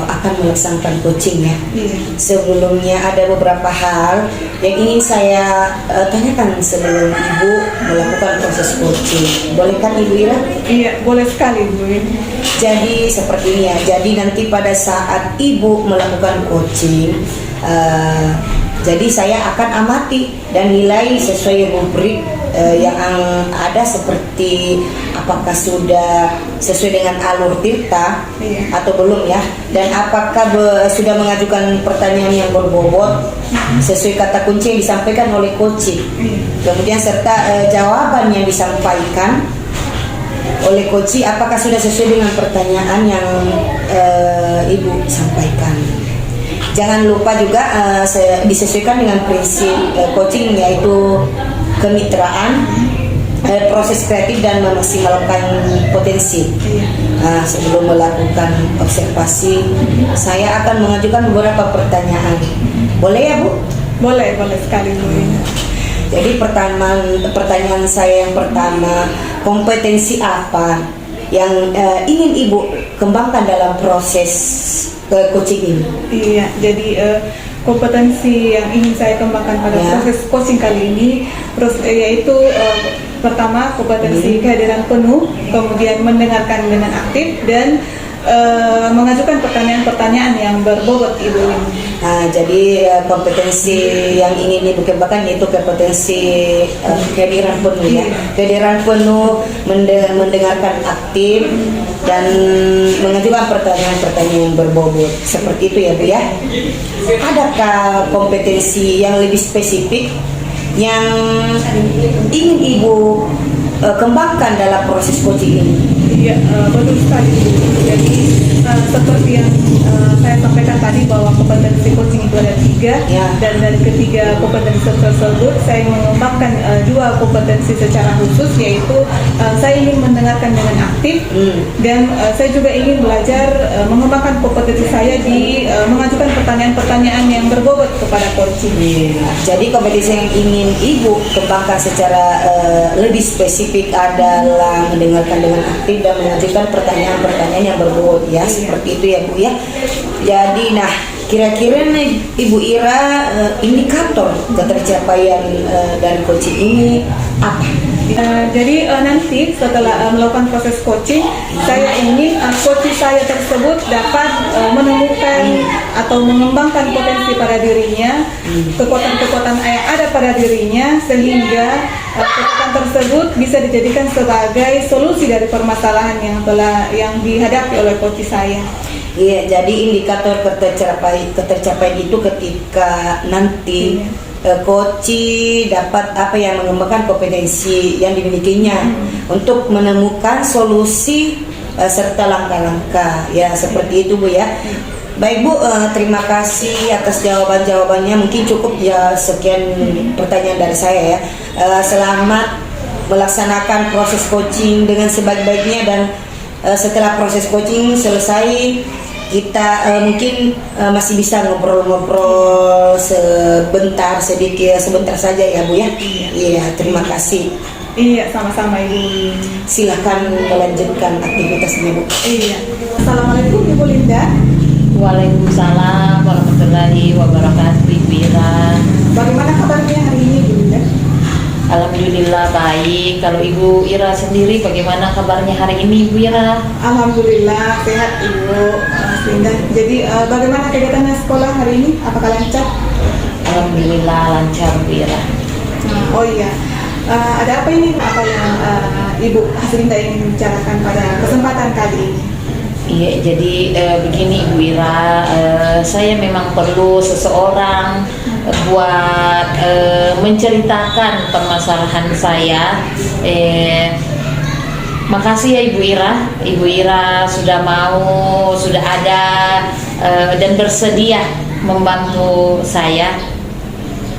akan melaksanakan coaching ya. Iya. Sebelumnya ada beberapa hal yang ingin saya tanyakan sebelum Ibu melakukan proses coaching. Bolehkah Ibu Ira? Iya, boleh sekali Bu. Jadi seperti ini ya. Jadi nanti pada saat Ibu melakukan coaching, jadi saya akan amati dan nilai sesuai rubrik yang ada, seperti apakah sudah sesuai dengan alur tirta atau belum ya, dan apakah sudah mengajukan pertanyaan yang berbobot sesuai kata kunci yang disampaikan oleh coach, kemudian serta jawaban yang disampaikan oleh coach apakah sudah sesuai dengan pertanyaan yang Ibu sampaikan. Jangan lupa juga disesuaikan dengan prinsip coaching, yaitu kemitraan, proses kreatif, dan memaksimalkan potensi. Sebelum melakukan observasi, saya akan mengajukan beberapa pertanyaan. Boleh ya Bu? Boleh sekali Bu. Jadi pertanyaan saya yang pertama, kompetensi apa yang ingin Ibu kembangkan dalam proses coaching ini? Iya, jadi kompetensi yang ingin saya kembangkan pada proses coaching kali ini yaitu pertama kompetensi kehadiran penuh, kemudian mendengarkan dengan aktif, dan mengajukan pertanyaan-pertanyaan yang berbobot Ibu. Nah, jadi kompetensi yang ingin Ibu kembangkan yaitu kompetensi kehadiran penuh ya. Kehadiran penuh, mendengarkan aktif, dan mengajukan pertanyaan-pertanyaan yang berbobot. Seperti itu ya Bu ya. Adakah kompetensi yang lebih spesifik yang ingin Ibu kembangkan dalam proses coaching ini? Iya, betul sekali. Jadi seperti yang saya sampaikan tadi bahwa kompetensi coaching itu ada 3, Ya. dan dari ketiga kompetensi tersebut saya mengembangkan 2 kompetensi secara khusus, yaitu saya ingin mendengarkan dengan aktif, dan saya juga ingin belajar mengembangkan kompetensi saya di mengajukan pertanyaan-pertanyaan yang berbobot kepada coaching. Jadi kompetisi yang ingin Ibu kembangkan secara lebih spesifik adalah mendengarkan dengan aktif dan mengajukan pertanyaan-pertanyaan yang berbobot ya, seperti itu ya Bu ya. Jadi nah, kira-kira nih Ibu Ira, indikator ketercapaian dari coaching ini apa? Jadi nanti setelah melakukan proses coaching, saya ingin coach saya tersebut dapat menemukan atau mengembangkan potensi pada dirinya, kekuatan-kekuatan yang ada pada dirinya, sehingga kekuatan tersebut bisa dijadikan sebagai solusi dari permasalahan yang dihadapi oleh coach saya. Iya, jadi indikator ketercapaian itu ketika nanti coach dapat yang mengembangkan kompetensi yang dimilikinya untuk menemukan solusi serta langkah-langkah ya, seperti itu Bu ya. Baik Bu, terima kasih atas jawaban-jawabannya. Mungkin cukup ya, sekian pertanyaan dari saya ya. Selamat melaksanakan proses coaching dengan sebaik-baiknya, dan setelah proses coaching selesai kita mungkin masih bisa ngobrol-ngobrol sebentar saja ya Bu ya. Iya, terima kasih. Iya, sama-sama Ibu. Silakan melanjutkan aktivitasnya Bu. Iya. Assalamualaikum Ibu Linda. Waalaikumsalam warahmatullahi wabarakatuh, Ibu Ira. Bagaimana kabarnya hari ini Ibu Linda? Alhamdulillah baik. Kalau Ibu Ira sendiri bagaimana kabarnya hari ini, Ibu Ira? Alhamdulillah sehat Ibu Linda. Jadi bagaimana kegiatannya sekolah hari ini? Apakah lancar? Alhamdulillah lancar, Bu Ira. Oh iya, ada apa ini? Apa yang Ibu Haslinda ingin bicarakan pada kesempatan kali ini? Iya, jadi begini Ibu Ira, saya memang perlu seseorang buat menceritakan permasalahan saya. Makasih ya Ibu Ira. Ibu Ira sudah mau, sudah ada dan bersedia membantu saya.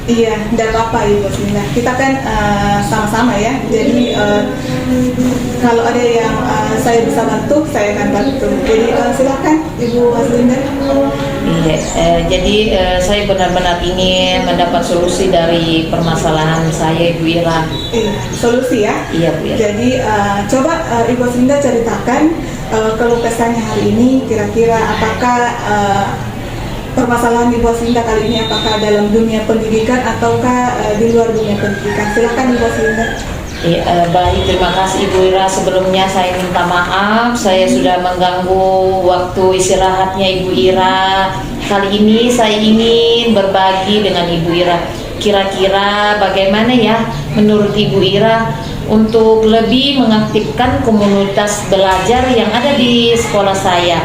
Iya, tidak apa-apa Ibu Haslinda. Kita kan sama-sama ya. Jadi kalau ada yang saya bisa bantu, saya akan bantu. Jadi silakan Ibu Haslinda. Iya, jadi saya benar-benar ingin mendapat solusi dari permasalahan saya, Ibu Ira. Iya, solusi ya. Iya, Bu Ira. Jadi coba Ibu Haslinda ceritakan keluh kesahnya hari ini. Kira-kira apakah permasalahan Ibu Haslinda kali ini, apakah dalam dunia pendidikan ataukah di luar dunia pendidikan? Silakan Ibu Haslinda. Baik, terima kasih Ibu Ira. Sebelumnya saya minta maaf, saya sudah mengganggu waktu istirahatnya Ibu Ira. Kali ini saya ingin berbagi dengan Ibu Ira. Kira-kira bagaimana ya menurut Ibu Ira untuk lebih mengaktifkan komunitas belajar yang ada di sekolah saya?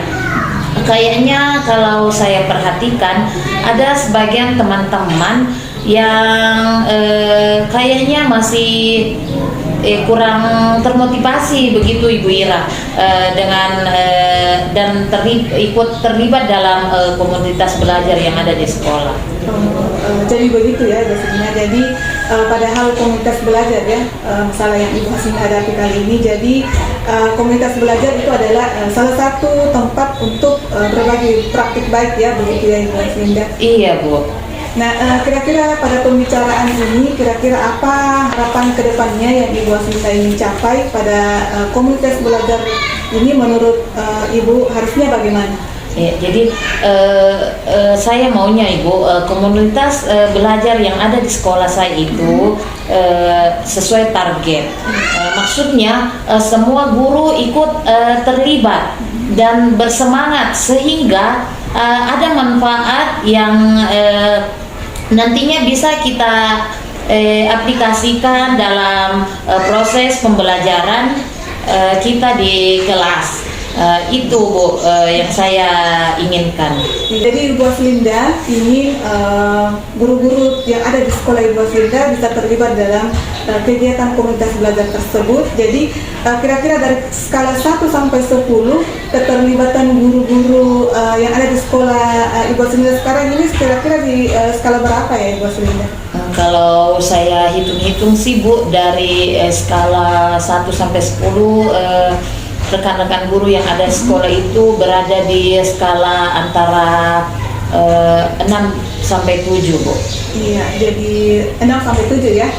Kayaknya kalau saya perhatikan ada sebagian teman-teman yang kayaknya masih kurang termotivasi begitu Ibu Ira dengan dan ikut terlibat dalam komunitas belajar yang ada di sekolah. Jadi begitu ya biasanya. Jadi padahal komunitas belajar ya, masalah yang Ibu Haslinda hadapi kali ini. Jadi komunitas belajar itu adalah salah satu tempat untuk berbagi praktik baik ya, begitu ya Ibu Haslinda. Iya Bu. Nah, kira-kira pada pembicaraan ini, kira-kira apa harapan kedepannya yang Ibu Haslinda ingin capai pada komunitas belajar ini? Menurut Ibu harusnya bagaimana? Ya, jadi saya maunya Ibu komunitas belajar yang ada di sekolah saya itu sesuai target. Maksudnya semua guru ikut terlibat dan bersemangat sehingga ada manfaat yang nantinya bisa kita aplikasikan dalam proses pembelajaran kita di kelas. Itu Bu yang saya inginkan. Jadi Ibu Haslinda ingin guru-guru yang ada di sekolah Ibu Haslinda bisa terlibat dalam kegiatan komunitas belajar tersebut. Jadi kira-kira dari skala 1 sampai 10 keterlibatan guru-guru yang ada di sekolah Ibu Ibu Aslinda sekarang ini kira-kira di skala berapa ya Ibu Aslinda? Kalau saya hitung-hitung sih Bu, dari skala 1 sampai 10, rekan-rekan guru yang ada di sekolah itu berada di skala antara 6 sampai 7 Bu. Iya, jadi 6 sampai 7 ya.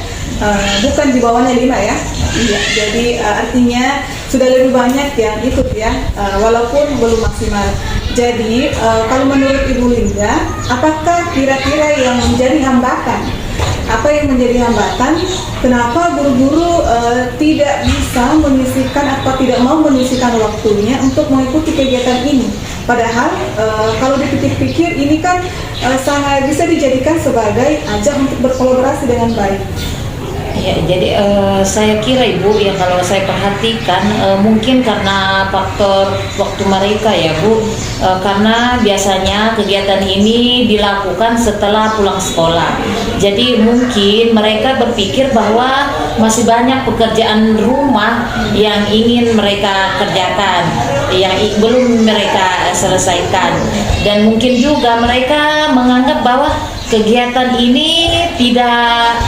Bukan di bawahnya 5 ya. Iya, jadi artinya sudah lebih banyak yang ikut ya, walaupun belum maksimal. Jadi kalau menurut Ibu Linda, apakah kira-kira yang menjadi hambatan? Apa yang menjadi hambatan? Kenapa guru-guru tidak bisa menyisihkan atau tidak mau menyisihkan waktunya untuk mengikuti kegiatan ini? Padahal kalau dipikir-pikir ini kan sangat bisa dijadikan sebagai ajang untuk berkolaborasi dengan baik. Ya, jadi saya kira Ibu, ya kalau saya perhatikan mungkin karena faktor waktu mereka ya Bu, karena biasanya kegiatan ini dilakukan setelah pulang sekolah. Jadi mungkin mereka berpikir bahwa masih banyak pekerjaan rumah yang ingin mereka kerjakan, yang belum mereka selesaikan, dan mungkin juga mereka menganggap bahwa kegiatan ini tidak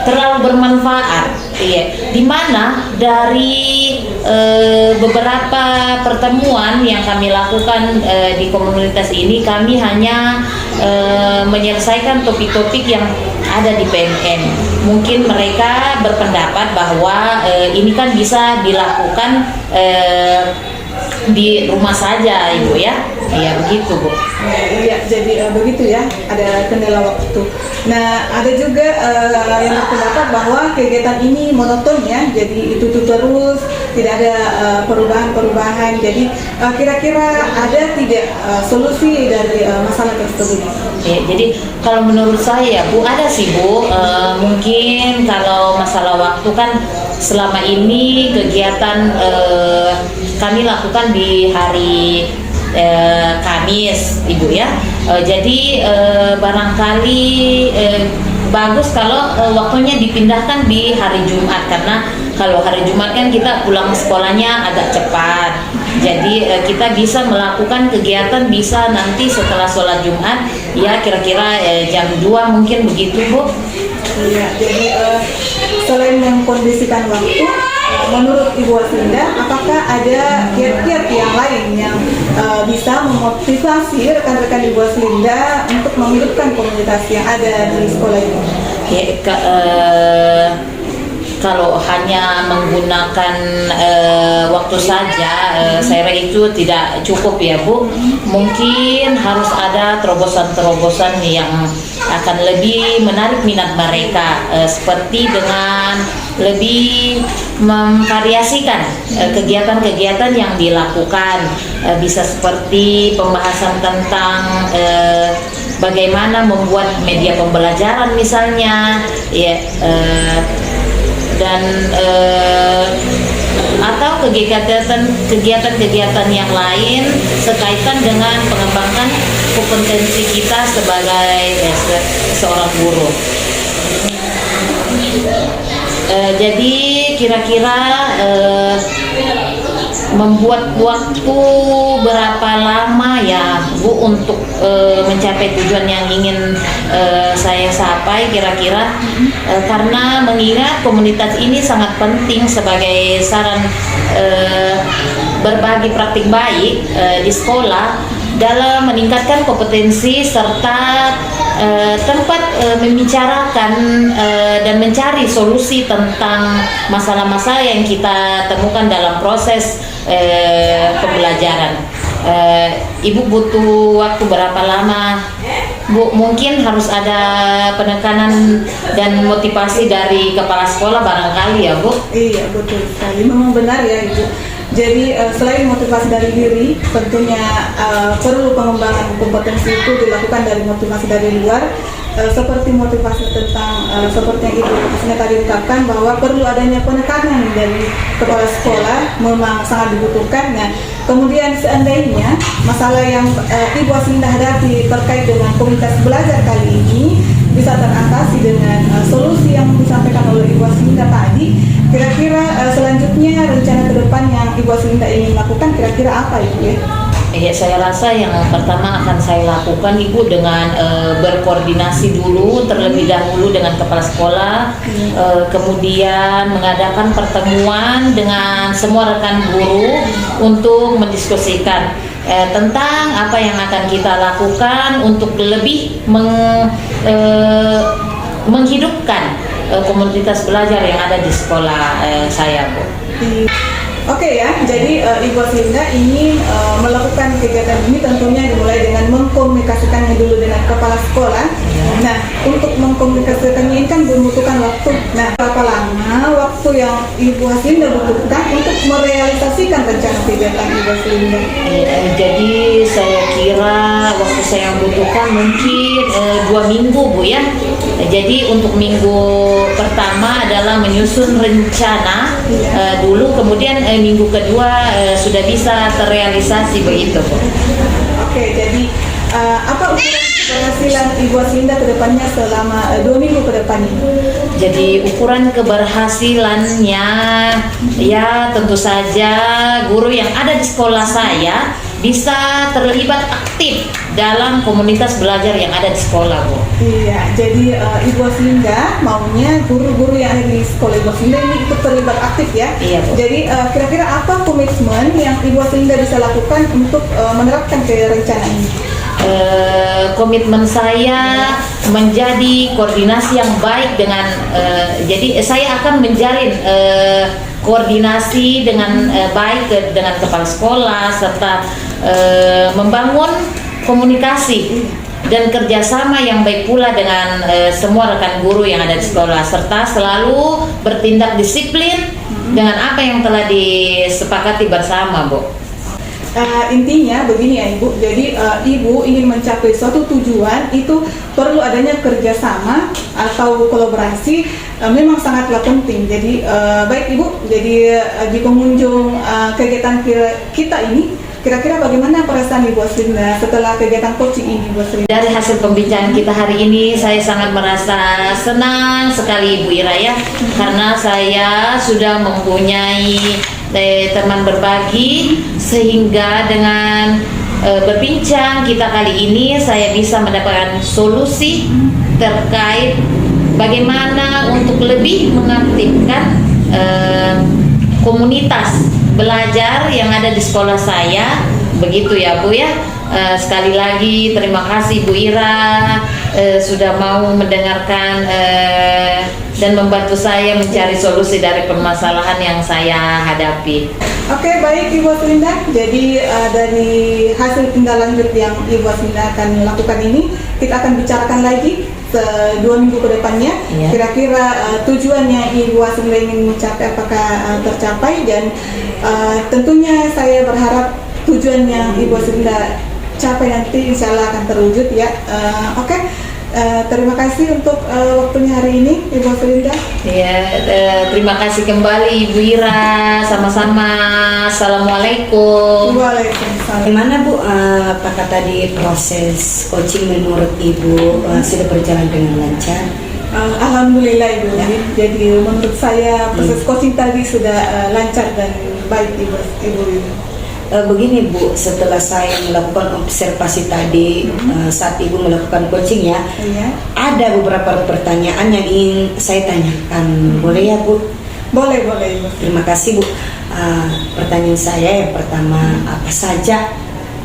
terlalu bermanfaat, ya. Dimana dari beberapa pertemuan yang kami lakukan di komunitas ini, kami hanya menyelesaikan topik-topik yang ada di PMN. Mungkin mereka berpendapat bahwa ini kan bisa dilakukan di rumah saja Ibu ya. Iya begitu Bu. Iya, jadi begitu ya, ada kendala waktu. Nah, ada juga yang berpendapat bahwa kegiatan ini monoton ya, jadi itu terus, tidak ada perubahan-perubahan. Jadi kira-kira ada tidak solusi dari masalah tersebut? Ya, jadi kalau menurut saya Bu, ada sih Bu. Mungkin kalau masalah waktu kan selama ini kegiatan kami lakukan di hari Kamis Ibu ya. Jadi barangkali bagus kalau waktunya dipindahkan di hari Jumat, karena kalau hari Jumat kan kita pulang sekolahnya agak cepat. Jadi kita bisa melakukan kegiatan bisa nanti setelah sholat Jumat ya, kira-kira jam 2 mungkin begitu Bu. Iya, jadi selain mengkondisikan waktu, menurut Ibu Aslinda, apakah ada kiat-kiat yang lain yang bisa memotivasi rekan-rekan Ibu Aslinda untuk menghidupkan komunitas yang ada di sekolah ini? Ya, kalau hanya menggunakan waktu saja, saya rasa itu tidak cukup ya Bu. Mungkin harus ada terobosan-terobosan yang akan lebih menarik minat mereka, seperti dengan lebih memvariasikan kegiatan-kegiatan yang dilakukan, bisa seperti pembahasan tentang bagaimana membuat media pembelajaran misalnya ya, dan atau kegiatan-kegiatan yang lain sekaitan dengan pengembangan kompetensi kita sebagai seorang guru. Jadi kira-kira membuat waktu berapa lama ya Bu untuk mencapai tujuan yang ingin saya capai kira-kira, karena mengingat komunitas ini sangat penting sebagai saran berbagi praktik baik di sekolah dalam meningkatkan kompetensi serta tempat membicarakan dan mencari solusi tentang masalah-masalah yang kita temukan dalam proses pembelajaran. Ibu butuh waktu berapa lama Bu? Mungkin harus ada penekanan dan motivasi dari kepala sekolah barangkali ya Bu? Iya betul sekali, memang benar ya Ibu. Jadi selain motivasi dari diri, tentunya perlu pengembangan kompetensi itu dilakukan dari motivasi dari luar, seperti motivasi tentang seperti yang Ibu Aslinda tadi ungkapkan bahwa perlu adanya penekanan dari kepala sekolah, memang sangat dibutuhkan. Nah, kemudian seandainya masalah yang Ibu Aslinda hadapi terkait dengan komunitas belajar kali ini bisa teratasi dengan solusi yang disampaikan oleh Ibu Aslinda tadi, kira-kira selanjutnya rencana ke depan yang Ibu Aslinda ingin lakukan kira-kira apa Ibu ya? Ya, saya rasa yang pertama akan saya lakukan Ibu dengan berkoordinasi dulu terlebih dahulu dengan kepala sekolah, kemudian mengadakan pertemuan dengan semua rekan guru untuk mendiskusikan tentang apa yang akan kita lakukan untuk lebih menghidupkan komunitas belajar yang ada di sekolah saya, Bu. Oke ya, jadi Ibu Aslinda ingin melakukan kegiatan ini tentunya dimulai dengan mengkomunikasikannya dulu dengan kepala sekolah. Nah, untuk mengkomunikasikannya ini kan membutuhkan waktu. Nah, berapa lama waktu yang Ibu Aslinda butuhkan untuk merealisasikan rencana kegiatan Ibu Aslinda? Jadi saya kira waktu saya butuhkan mungkin 2 minggu, Bu ya. Jadi untuk minggu pertama adalah menyusun rencana dulu, kemudian minggu kedua sudah bisa terrealisasi begitu, Bu. Oke, jadi apa ukuran keberhasilan Ibu Aslinda ke depannya selama 2 minggu ke depan ini? Jadi ukuran keberhasilannya ya tentu saja guru yang ada di sekolah saya bisa terlibat aktif dalam komunitas belajar yang ada di sekolah, Bu. Iya, jadi Ibu Aslinda maunya guru-guru yang ada di sekolah Ibu Aslinda ini ikut terlibat aktif ya. Iya, Bu. Jadi kira-kira apa komitmen yang Ibu Aslinda bisa lakukan untuk menerapkan ke rencana ini? Komitmen saya menjadi koordinasi yang baik dengan jadi saya akan menjalin koordinasi dengan baik dengan kepala sekolah serta membangun komunikasi dan kerjasama yang baik pula dengan semua rekan guru yang ada di sekolah serta selalu bertindak disiplin dengan apa yang telah disepakati bersama, Bu. Intinya begini ya Ibu, jadi Ibu ingin mencapai suatu tujuan itu perlu adanya kerjasama atau kolaborasi, memang sangatlah penting. Jadi baik Ibu, jadi di pengunjung kegiatan kita ini, kira-kira bagaimana perasaan Ibu Aslinda setelah kegiatan coaching ini, Ibu Aslinda? Dari hasil pembicaraan kita hari ini, saya sangat merasa senang sekali, Ibu Ira ya, karena saya sudah mempunyai teman berbagi, sehingga dengan berbincang kita kali ini saya bisa mendapatkan solusi terkait bagaimana untuk lebih mengaktifkan komunitas belajar yang ada di sekolah saya, begitu ya Bu ya. Sekali lagi terima kasih Bu Ira sudah mau mendengarkan dan membantu saya mencari solusi dari permasalahan yang saya hadapi. Oke, baik Ibu Aslinda. Jadi dari hasil tindak lanjut yang Ibu Aslinda akan lakukan ini, kita akan bicarakan lagi 2 minggu ke depannya. Iya. Kira-kira tujuannya Ibu Aslinda ingin mencapai apakah tercapai, dan tentunya saya berharap tujuan yang Ibu Aslinda capai nanti insya Allah akan terwujud ya. Oke. Terima kasih untuk waktunya hari ini Ibu Aslinda. Ya, terima kasih kembali Ibu Ira, sama-sama. Assalamualaikum. Waalaikumsalam. Gimana Bu, apakah tadi proses coaching menurut Ibu sudah berjalan dengan lancar? Alhamdulillah Ibu. Jadi menurut saya proses coaching tadi sudah lancar dan baik Ibu. Begini Bu, setelah saya melakukan observasi tadi saat Ibu melakukan coaching ya, Iya. ada beberapa pertanyaan yang ingin saya tanyakan. Boleh ya Bu? Boleh Ibu. Terima kasih Bu. Pertanyaan saya yang pertama, apa saja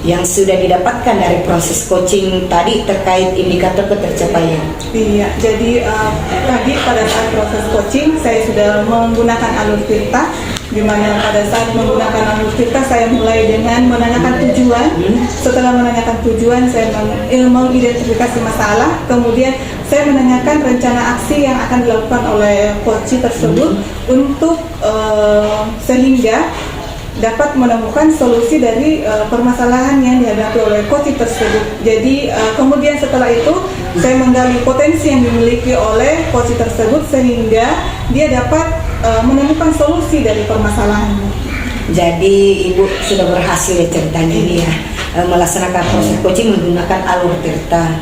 yang sudah didapatkan dari proses coaching tadi terkait indikator ketercapaian? Iya, jadi tadi pada saat proses coaching saya sudah menggunakan alur Tirta, di mana pada saat menggunakan alur Tirta saya mulai dengan menanyakan tujuan. Setelah menanyakan tujuan, saya mengidentifikasi masalah, kemudian saya menanyakan rencana aksi yang akan dilakukan oleh coach tersebut untuk sehingga dapat menemukan solusi dari permasalahan yang dihadapi oleh coach tersebut. Jadi kemudian setelah itu saya menggali potensi yang dimiliki oleh coach tersebut sehingga dia dapat menemukan solusi dari permasalahannya. Jadi Ibu sudah berhasil ya ceritanya ini ya, melaksanakan proses coaching menggunakan alur Tirta.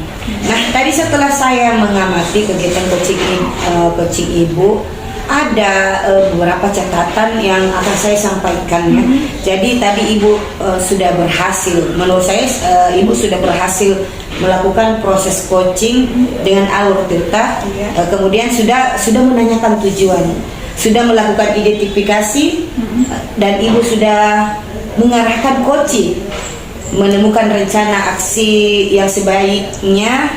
Nah tadi setelah saya mengamati kegiatan coaching Ibu, ada beberapa catatan yang akan saya sampaikan ya. Jadi tadi Ibu sudah berhasil, menurut saya Ibu sudah berhasil melakukan proses coaching dengan alur tirta. Kemudian sudah menanyakan tujuan, sudah melakukan identifikasi, dan Ibu sudah mengarahkan coaching menemukan rencana aksi yang sebaiknya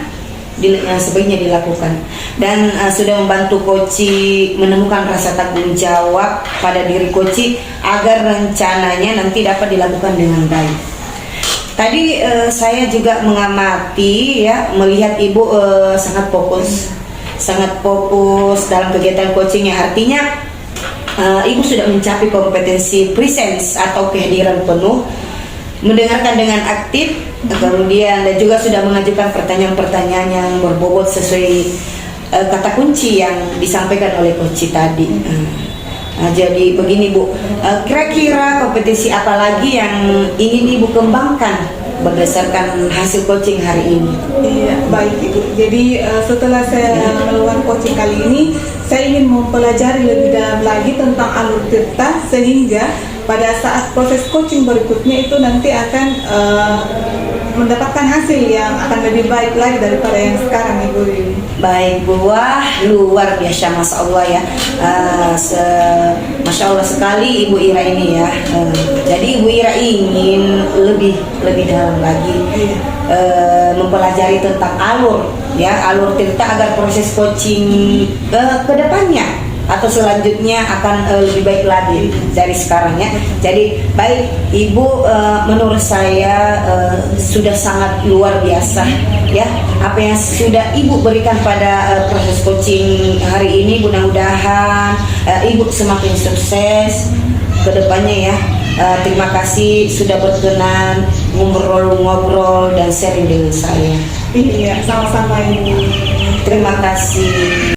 dilakukan, dan sudah membantu Koci menemukan rasa tanggung jawab pada diri Koci agar rencananya nanti dapat dilakukan dengan baik. Tadi saya juga mengamati ya, melihat Ibu sangat fokus dalam kegiatan coachingnya. Artinya Ibu sudah mencapai kompetensi presence atau kehadiran penuh, mendengarkan dengan aktif, kemudian dan juga sudah mengajukan pertanyaan-pertanyaan yang berbobot sesuai kata kunci yang disampaikan oleh Koci tadi. Jadi begini Bu, kira-kira kompetensi apa lagi yang ingin Ibu kembangkan berdasarkan hasil coaching hari ini? Iya, baik Ibu. Jadi setelah saya melakukan coaching kali ini, saya ingin mempelajari lebih dalam lagi tentang alur tirta, sehingga pada saat proses coaching berikutnya itu nanti akan mendapatkan hasil yang akan lebih baik lagi daripada yang sekarang Ibu. Baik Bu, wah luar biasa, Masya Allah ya. Masya Allah sekali Ibu Ira ini ya. Jadi Ibu Ira ingin lebih dalam lagi mempelajari tentang alur tirta agar proses coaching ke depannya atau selanjutnya akan lebih baik lagi dari sekarang ya. Jadi baik Ibu, menurut saya sudah sangat luar biasa ya apa yang sudah Ibu berikan pada proses coaching hari ini. Mudah-mudahan Ibu semakin sukses ke depannya ya. Terima kasih sudah berkenan ngobrol-ngobrol dan sharing dengan saya. Iya, sama-sama Ibu. Terima kasih.